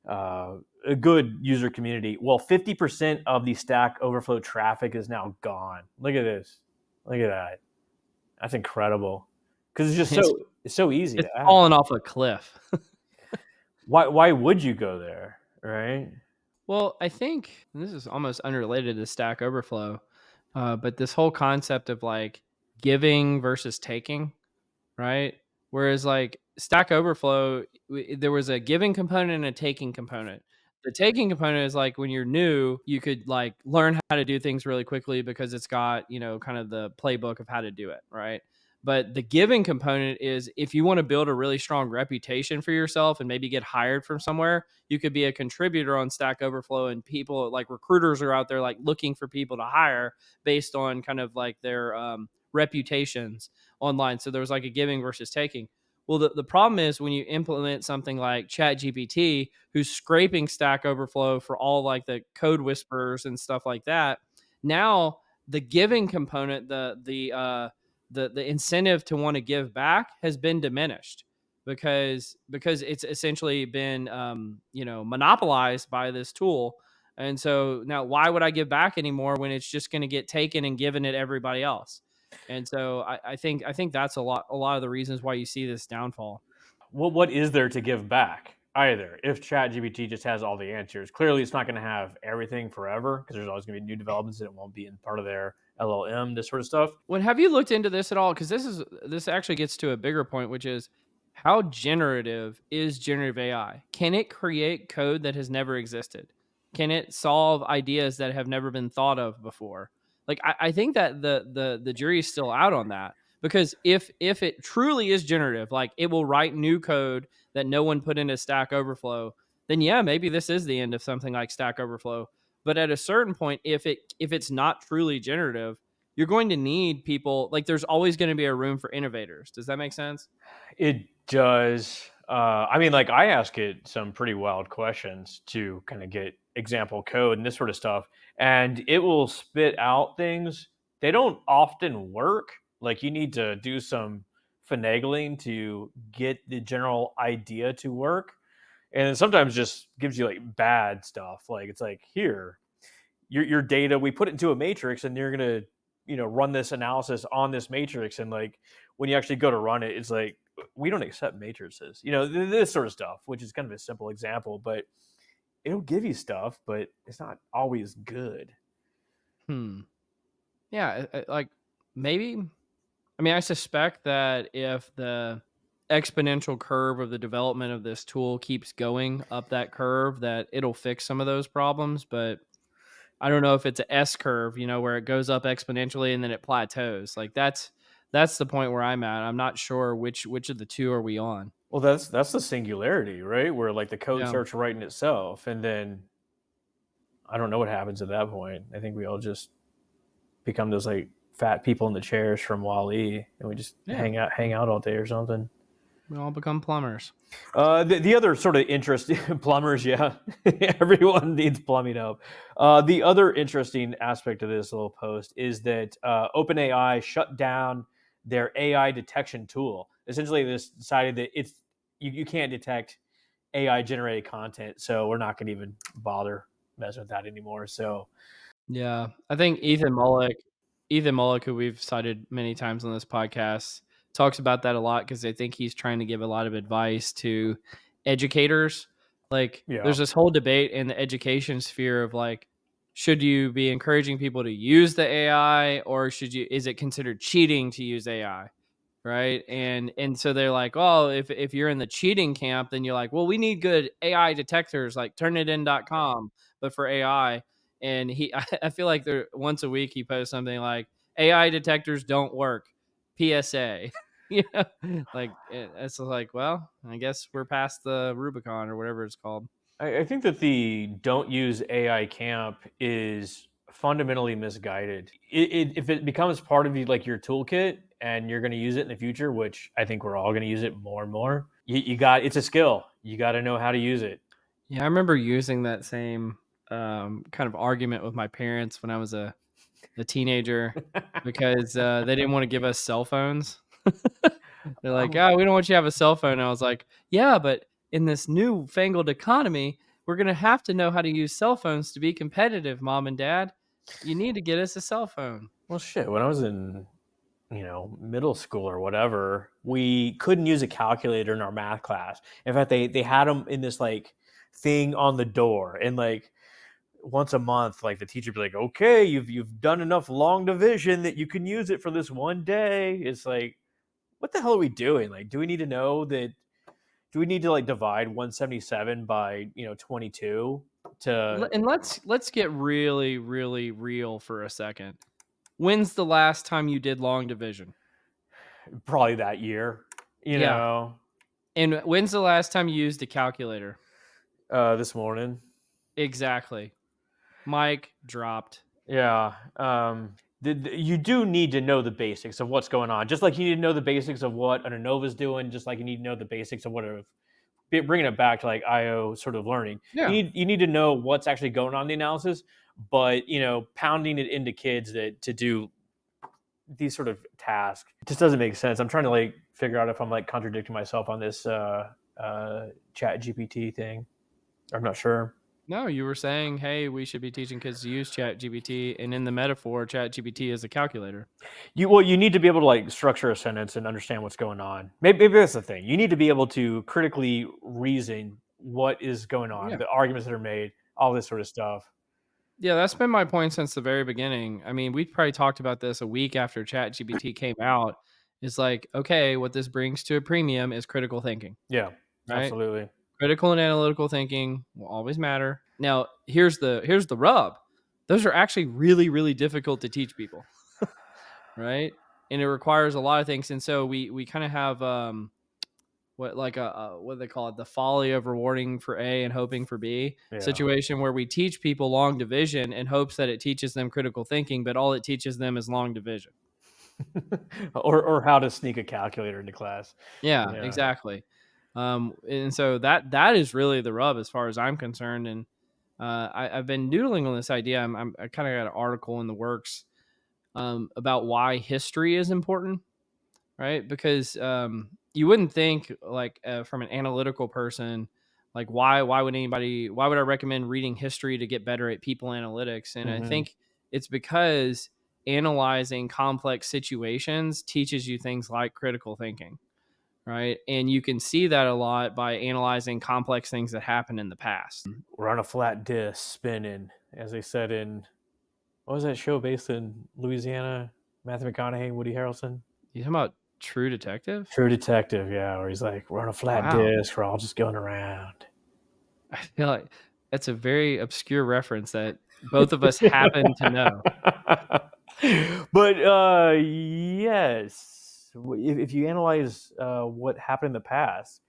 a good user community. Well, 50% of the Stack Overflow traffic is now gone. Look at this. Look at that. That's incredible. Because it's just It's it's so easy it's to add. fallen off a cliff. Why would you go there, right? Well, I think and this is almost unrelated to Stack Overflow, but this whole concept of like giving versus taking, right? Whereas like Stack Overflow, there was a giving component and a taking component. The taking component is like when you're new, you could like learn how to do things really quickly because it's got, kind of the playbook of how to do it, right? But the giving component is if you want to build a really strong reputation for yourself and maybe get hired from somewhere, you could be a contributor on Stack Overflow and people like recruiters are out there like looking for people to hire based on kind of like their reputations online. So there was like a giving versus taking. Well, the problem is when you implement something like Chatgpt, who's scraping Stack Overflow for all like the code whisperers and stuff like that. Now the giving component, the incentive to want to give back has been diminished because it's essentially been monopolized by this tool. And so now why would I give back anymore when it's just going to get taken and given at everybody else? And so I think that's a lot of the reasons why you see this downfall. What is there to give back either? If ChatGPT just has all the answers, clearly it's not going to have everything forever because there's always going to be new developments and it won't be in part of their LLM, this sort of stuff. When have you looked into this at all? Because this actually gets to a bigger point, which is how generative is generative AI? Can it create code that has never existed? Can it solve ideas that have never been thought of before? Like I think that the jury is still out on that because if it truly is generative, like it will write new code that no one put into Stack Overflow, then yeah, maybe this is the end of something like Stack Overflow. But at a certain point, if it's not truly generative, you're going to need people like there's always going to be a room for innovators. Does that make sense? It does. I mean, like I ask it some pretty wild questions to kind of get example code and this sort of stuff, and it will spit out things. They don't often work. Like you need to do some finagling to get the general idea to work, and then sometimes just gives you like bad stuff. Like it's like here, your data, we put it into a matrix, and you're gonna run this analysis on this matrix, and like when you actually go to run it, it's like we don't accept matrices, this sort of stuff, which is kind of a simple example, but it'll give you stuff, but it's not always good. Hmm. Yeah, like maybe. I mean, I suspect that if the exponential curve of the development of this tool keeps going up that curve, that it'll fix some of those problems. But I don't know if it's a S curve, where it goes up exponentially and then it plateaus. Like that's the point where I'm at. I'm not sure which of the two are we on. Well, that's the singularity, right? Where like the code Yeah. starts writing itself, and then I don't know what happens at that point. I think we all just become those like fat people in the chairs from Wall-E, and we just Yeah. hang out all day or something. We all become plumbers. The other sort of interesting plumbers, yeah, everyone needs plumbing up. The other interesting aspect of this little post is that OpenAI shut down their AI detection tool. Essentially, this decided that you can't detect AI generated content, so we're not going to even bother messing with that anymore. So Yeah, I think Ethan Mullick, who we've cited many times on this podcast, talks about that a lot because I think he's trying to give a lot of advice to educators. Like, yeah, there's this whole debate in the education sphere of like, should you be encouraging people to use the AI or is it considered cheating to use AI? Right. And so they're like, oh, if you're in the cheating camp, then you're like, well, we need good AI detectors like turnitin.com, but for AI. And I feel like there once a week he posts something like AI detectors don't work. PSA. Like it's like, well, I guess we're past the Rubicon or whatever it's called. I think that the don't use AI camp is fundamentally misguided. If it becomes part of like your toolkit and you're going to use it in the future, which I think we're all going to use it more and more, you got it's a skill. You got to know how to use it. Yeah, I remember using that same kind of argument with my parents when I was a teenager because they didn't want to give us cell phones. They're like, Um, "Oh, we don't want you to have a cell phone." And I was like, "Yeah, but in this new fangled economy, we're going to have to know how to use cell phones to be competitive, mom and dad. You need to get us a cell phone. Well, shit. When I was in middle school or whatever, we couldn't use a calculator in our math class. In fact, they had them in this like thing on the door, and like once a month, like the teacher would be like, "Okay, you've done enough long division that you can use it for this one day." It's like, what the hell are we doing? Like, do we need to know that? Do we need to like divide 177 by 22 to And let's get really, really real for a second. When's the last time you did long division? probably that year? You Yeah. know, And when's the last time you used a calculator? this morning. Exactly. Mic dropped. Yeah. You do need to know the basics of what's going on. Just like you need to know the basics of what an ANOVA is doing, just like you need to know the basics of bringing it back to like IO sort of learning. Yeah. You need to know what's actually going on in the analysis, but pounding it into kids that to do these sort of tasks just doesn't make sense. I'm trying to like figure out if I'm like contradicting myself on this Chatgpt thing. I'm not sure. No, you were saying, hey, we should be teaching kids to use Chatgpt, and in the metaphor, Chatgpt is a calculator. You need to be able to like structure a sentence and understand what's going on. Maybe that's the thing. You need to be able to critically reason what is going on, Yeah. the arguments that are made, all this sort of stuff. Yeah, that's been my point since the very beginning. I mean, we probably talked about this a week after ChatGPT came out. It's like, okay, what this brings to a premium is critical thinking, Yeah, right? absolutely. Critical and analytical thinking will always matter. Now, here's the rub. Those are actually really, really difficult to teach people, right? And it requires a lot of things. And so we kind of have what do they call it, the folly of rewarding for A and hoping for B situation, where we teach people long division in hopes that it teaches them critical thinking, but all it teaches them is long division. or how to sneak a calculator into class. Yeah, Yeah. exactly. And so that is really the rub as far as I'm concerned. And I've been noodling on this idea. I kind of got an article in the works about why history is important, right? Because you wouldn't think like from an analytical person, like why would I recommend reading history to get better at people analytics? And I Mhm. think it's because analyzing complex situations teaches you things like critical thinking, right? And you can see that a lot by analyzing complex things that happened in the past. We're on a flat disc spinning, as they said in what was that show based in Louisiana? Matthew McConaughey, Woody Harrelson. You talking about True Detective? True Detective, yeah, where he's like, we're on a flat Wow. disc, we're all just going around. I feel like that's a very obscure reference that both of us happen to know. But yes, if you analyze what happened in the past,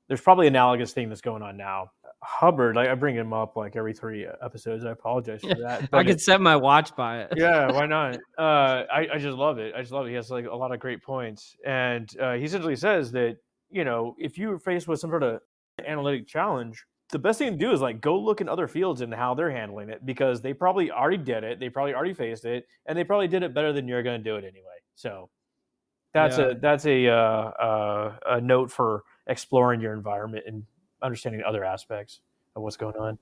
there's probably analogous thing that's going on now. Hubbard, I bring him up like every 3 episodes. I apologize for that, I but could set my watch by it. yeah, why not? I just love it. I just love it. He has like a lot of great points, and he essentially says that if you're faced with some sort of analytic challenge, the best thing to do is like go look in other fields and how they're handling it, because they probably already did it, they probably already faced it, and they probably did it better than you're going to do it anyway. So that's Yeah. a note for exploring your environment and understanding other aspects of what's going on.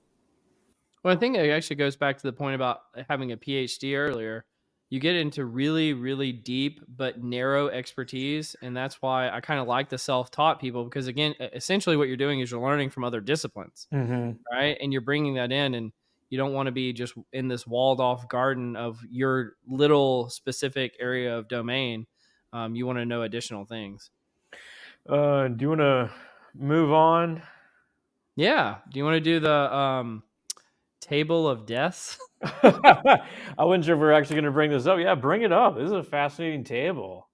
Well, I think it actually goes back to the point about having a PhD earlier. You get into really, really deep but narrow expertise. And that's why I kind of like the self taught people, because, again, essentially what you're doing is you're learning from other disciplines, Mm-hmm. right? And you're bringing that in, and you don't want to be just in this walled off garden of your little specific area of domain. You want to know additional things. Do you want to move on? Yeah. Do you want to do the table of deaths? I wasn't sure if we're actually going to bring this up. Yeah, bring it up. This is a fascinating table.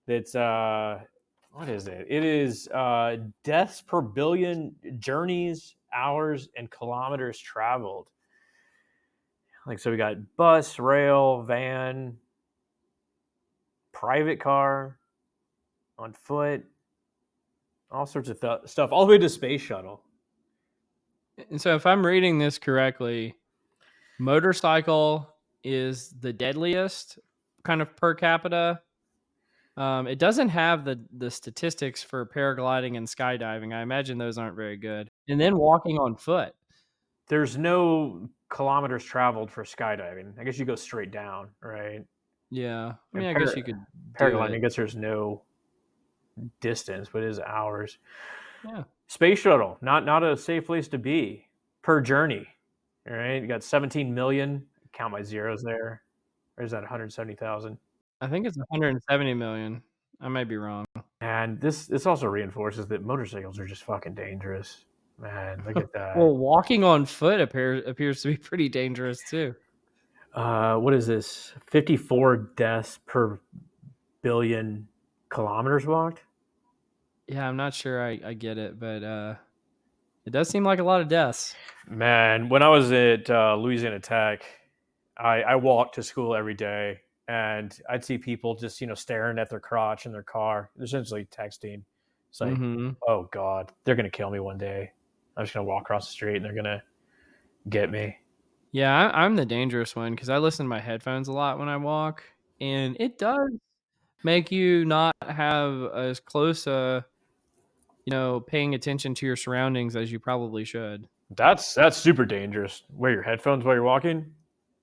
It's what is it? It is deaths per billion journeys, hours, and kilometers traveled. Like, so we got bus, rail, van, private car, on foot, all sorts of stuff, all the way to space shuttle. And so, if I'm reading this correctly, motorcycle is the deadliest kind of per capita. It doesn't have the statistics for paragliding and skydiving. I imagine those aren't very good. And then walking on foot. there's no kilometers traveled for skydiving. I guess you go straight down, right? Yeah. I And mean, I guess you could do paragliding, I it. guess there's no distance, but it is hours. Yeah. Space shuttle, not a safe place to be per journey. All right, you got 17 million. Count my zeros there. Or is that 170,000? I think it's 170 million. I might be wrong. And this also reinforces that motorcycles are just fucking dangerous. Man, look at that. Well, walking on foot appears to be pretty dangerous too. What is this? 54 deaths per billion kilometers walked. Yeah, I'm not sure I get it, but it does seem like a lot of deaths. Man, when I was at Louisiana Tech, I walked to school every day, and I'd see people just staring at their crotch in their car, essentially texting. It's like, Mhm. oh god, they're gonna kill me one day. I'm just gonna walk across the street, and they're gonna get me. Yeah, I'm the dangerous one because I listen to my headphones a lot when I walk, and it does make you not have as close paying attention to your surroundings as you probably should. That's super dangerous. Wear your headphones while you're walking,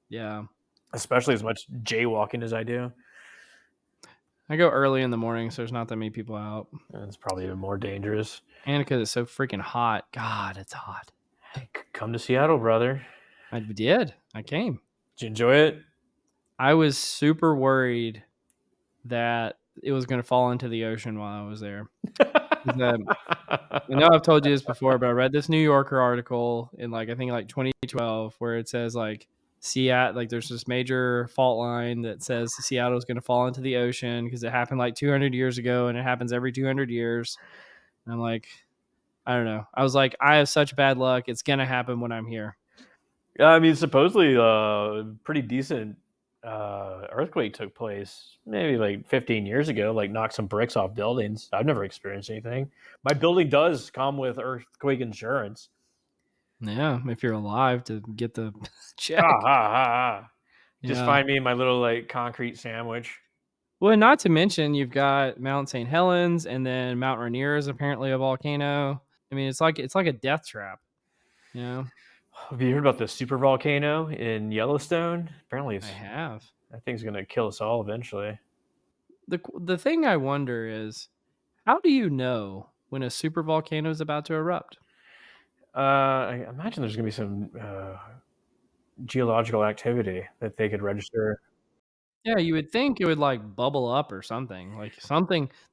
Yeah. especially as much jaywalking as I do. I go early in the morning, so there's not that many people out. And it's probably even more dangerous. And because it's so freaking hot. God, it's hot. Come to Seattle, brother. I did. I came. Did you enjoy it? I was super worried that it was going to fall into the ocean while I was there. 'Cause, I know I've told you this before, but I read this New Yorker article in I think 2012 where it says Seattle, there's this major fault line that says Seattle is going to fall into the ocean because it happened 200 years ago and it happens every 200 years. And I'm like, I don't know. I was like, I have such bad luck. It's going to happen when I'm here. Yeah, I mean, supposedly pretty decent earthquake took place maybe 15 years ago, knocked some bricks off buildings. I've never experienced anything. My building does come with earthquake insurance. Yeah, if you're alive to get the check. Ha ha ha ha. Just Yeah. find me in my little concrete sandwich. Well, not to mention you've got Mount St. Helens and then Mount Rainier is apparently a volcano. I mean, it's like a death trap, you know? Have you heard about the super volcano in Yellowstone? Apparently, I have. that thing's gonna kill us all eventually. The thing I wonder is, how do you know when a super volcano is about to erupt? I imagine there's gonna be some geological activity that they could register. Yeah, you would think it would bubble up or something.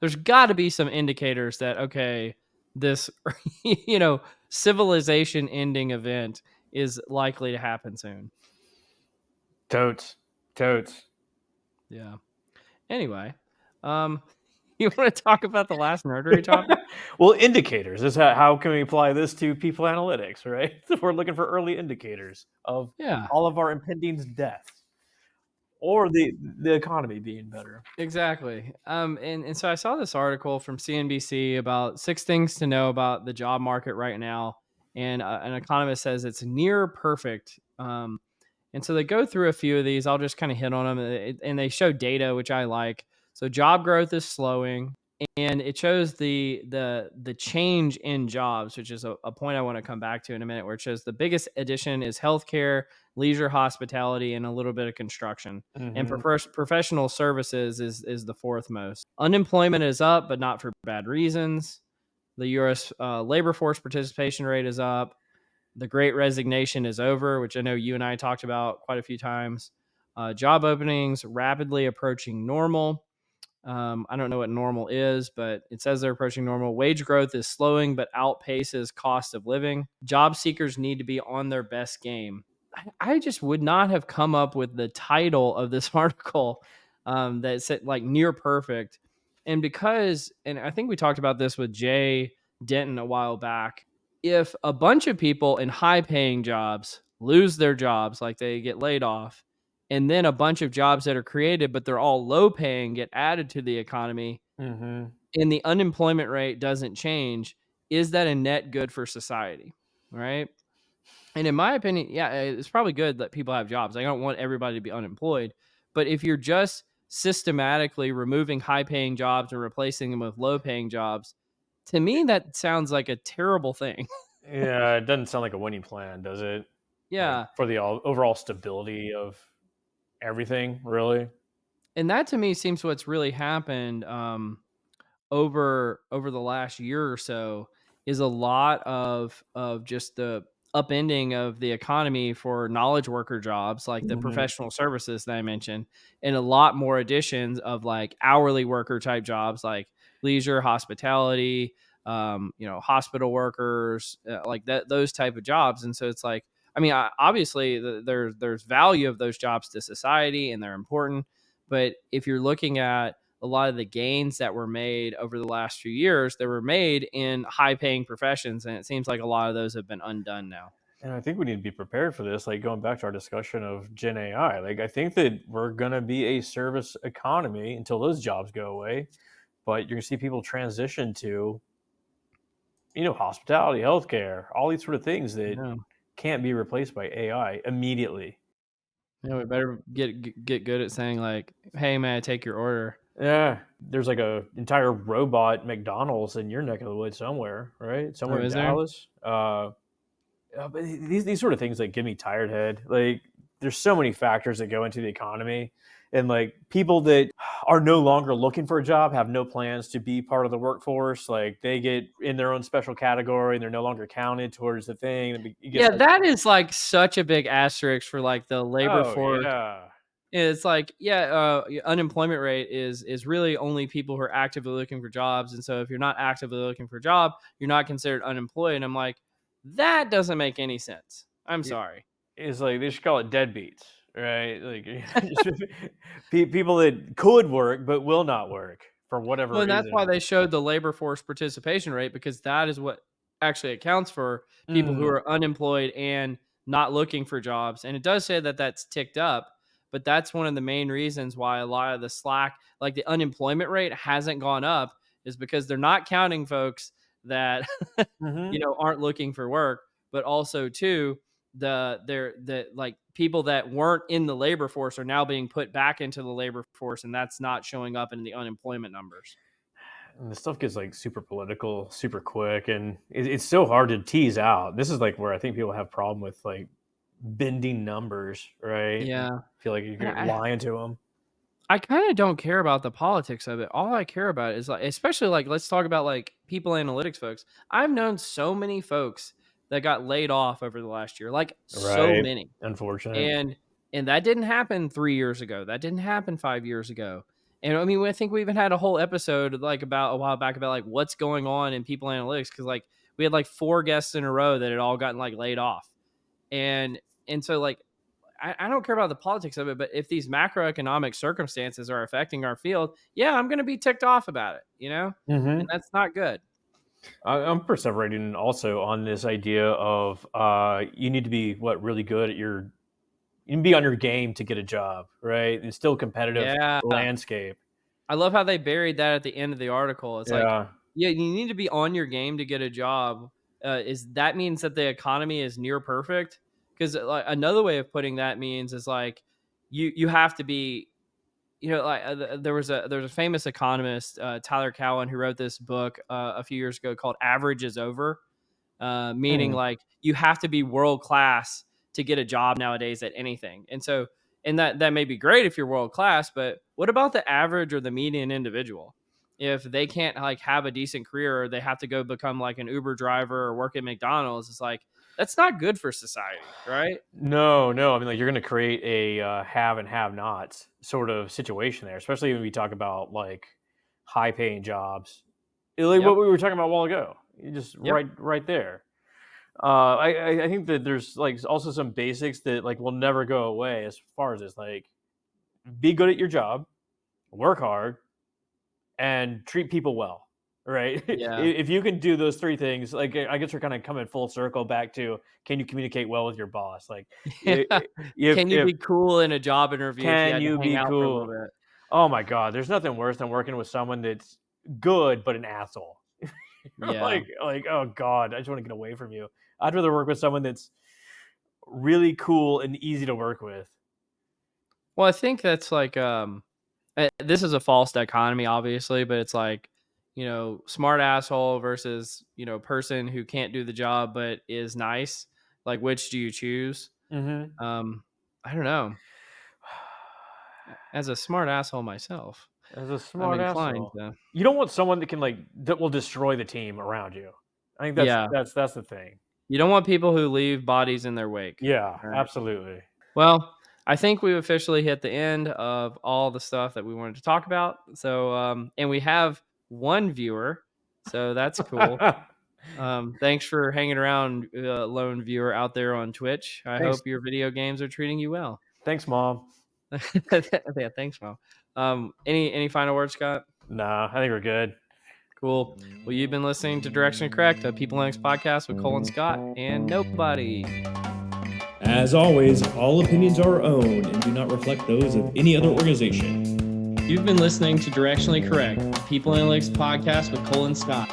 There's got to be some indicators that okay, this civilization ending event is likely to happen soon. Totes. Yeah. Anyway, you want to talk about the last nerdery topic? Well, indicators is how can we apply this to people analytics, right? We're looking for early indicators of Yeah, all of our impending death or the economy being better. exactly. And so I saw this article from CNBC about 6 things to know about the job market right now, and an economist says it's near perfect. And so they go through a few of these. I'll just kind of hit on them, and they show data which I like. So job growth is slowing, and it shows the change in jobs, which is a point I want to come back to in a minute. Where it shows the biggest addition is healthcare, leisure, hospitality, and a little bit of construction. And Mm-hmm. professional services is the fourth most. Unemployment is up, but not for bad reasons. The U.S. Labor force participation rate is up. The Great Resignation is over, which I know you and I talked about quite a few times. Job openings rapidly approaching normal. I don't know what normal is, but it says they're approaching normal. Wage growth is slowing, but outpaces cost of living. Job seekers need to be on their best game. I just would not have come up with the title of this article that said near perfect. And I think we talked about this with Jay Denton a while back. If a bunch of people in high paying jobs lose their jobs, like they get laid off, and then a bunch of jobs that are created, but they're all low paying, get added to the economy, Mm-hmm. and the unemployment rate doesn't change, is that a net good for society? Right. And in my opinion, yeah, it's probably good that people have jobs. I don't want everybody to be unemployed. But if you're just systematically removing high paying jobs and replacing them with low paying jobs, to me, that sounds like a terrible thing. Yeah, it doesn't sound like a winning plan, does it? Like Yeah. for the overall stability of everything, really. And that to me seems what's really happened over the last year or so is a lot of just the upending of the economy for knowledge worker jobs like the Hmm. professional services that I mentioned, and a lot more additions of like hourly worker type jobs like leisure, hospitality, hospital workers, like that, those type of jobs. And so it's like, I mean, obviously there's value of those jobs to society and they're important, but if you're looking at a lot of the gains that were made over the last few years, they were made in high paying professions. And it seems like a lot of those have been undone now. And I think we need to be prepared for this. Like going back to our discussion of Gen AI, like I think that we're gonna be a service economy until those jobs go away. But you're gonna see people transition to, hospitality, healthcare, all these sort of things that Yeah. can't be replaced by AI immediately. Yeah. We better get good at saying like, hey, may I take your order? Yeah, there's like a entire robot McDonald's in your neck of the woods somewhere, right? Oh, Somewhere in is there? Dallas. But these sort of things like give me tired head. Like there's so many factors that go into the economy, and like people that are no longer looking for a job have no plans to be part of the workforce. Like they get in their own special category and they're no longer counted towards the thing. And it gets Yeah, like, that is like such a big asterisk for like the labor oh force. yeah, It's like, yeah, unemployment rate is really only people who are actively looking for jobs. And so if you're not actively looking for a job, you're not considered unemployed. And I'm like, that doesn't make any sense. I'm sorry. it's like they should call it deadbeats, right? Like people that could work but will not work for whatever Well, and that's why reason. they showed the labor force participation rate, because that is what actually accounts for people who Mm, are unemployed and not looking for jobs. And it does say that that's ticked up, but that's one of the main reasons why a lot of the slack, like the unemployment rate hasn't gone up, is because they're not counting folks that hmm aren't looking for work, but also too the like people that weren't in the labor force are now being put back into the labor force, and that's not showing up in the unemployment numbers. And the stuff gets like super political, super quick, and it's so hard to tease out. This is like where I think people have problem with like bending numbers, right? And Yeah. feel like And you're I lying to them. I kind of don't care about the politics of it. All I care about is like, especially like, let's talk about like people analytics folks. I've known so many folks that got laid off over the last year, like so Right. many. Unfortunate. And that didn't happen 3 years ago. That didn't happen 5 years ago. And I mean, I think we even had a whole episode like about a while back about like what's going on in people analytics, cuz like we had like 4 guests in a row that had all gotten like laid off. And so like I don't care about the politics of it, but if these macroeconomic circumstances are affecting our field, yeah, I'm going to be ticked off about it. And Hmm. that's not good. I'm perseverating also on this idea of you need to be really good at your you can be on your game to get a job, right? It's still a competitive Yeah. landscape. I love how they buried that at the end of the article. It's like, Yeah. yeah, you need to be on your game to get a job. Is that means that the economy is near perfect? Because like another way of putting that means is like you have to be, like there was a famous economist, Tyler Cowen, who wrote this book a few years ago called "Average is Over," meaning Hmm. like you have to be world class to get a job nowadays at anything. And so, and that may be great if you're world class, but what about the average or the median individual? If they can't like have a decent career, or they have to go become like an Uber driver or work at McDonald's, it's like that's not good for society, right? No, no. I mean, like you're going to create a have and have nots sort of situation there, especially when we talk about like high paying jobs, like what Yep. we were talking about a while ago. You just Yep. right there. I think that there's like also some basics that like will never go away as far as this. Like, be good at your job, work hard, and treat people well. Right? Yeah. If you can do those three things, like I guess we're kind of coming full circle back to can you communicate well with your boss? Like, Yeah. Can you if be cool in a job interview if you can had to you hang be out for a little cool? bit? Oh my god, there's nothing worse than working with someone that's good but an asshole. Yeah. like oh god, I just want to get away from you. I'd rather work with someone that's really cool and easy to work with. Well, I think that's like this is a false dichotomy, obviously, but it's like smart asshole versus, person who can't do the job but is nice. Like, which do you choose? Mm-hmm. I don't know. As a smart asshole myself, As a I'm smart inclined asshole. to. You don't want someone that can that will destroy the team around you. I think Yeah. that's the thing. You don't want people who leave bodies in their wake. Yeah, All right. absolutely. Well, I think we've officially hit the end of all the stuff that we wanted to talk about. So, and we have one viewer, so that's cool. Thanks for hanging around, lone viewer out there on Twitch. I Thanks. hope your video games are treating you well. Thanks, Mom. Yeah, thanks, Mom. Any final words, Scott? Nah, I think we're good. Cool. Well, you've been listening to Direction Correct, a People Linux podcast with Cole and Scott and nobody. As always, all opinions are our own and do not reflect those of any other organization. You've been listening to Directionally Correct, a People Analytics podcast with Cole and Scott.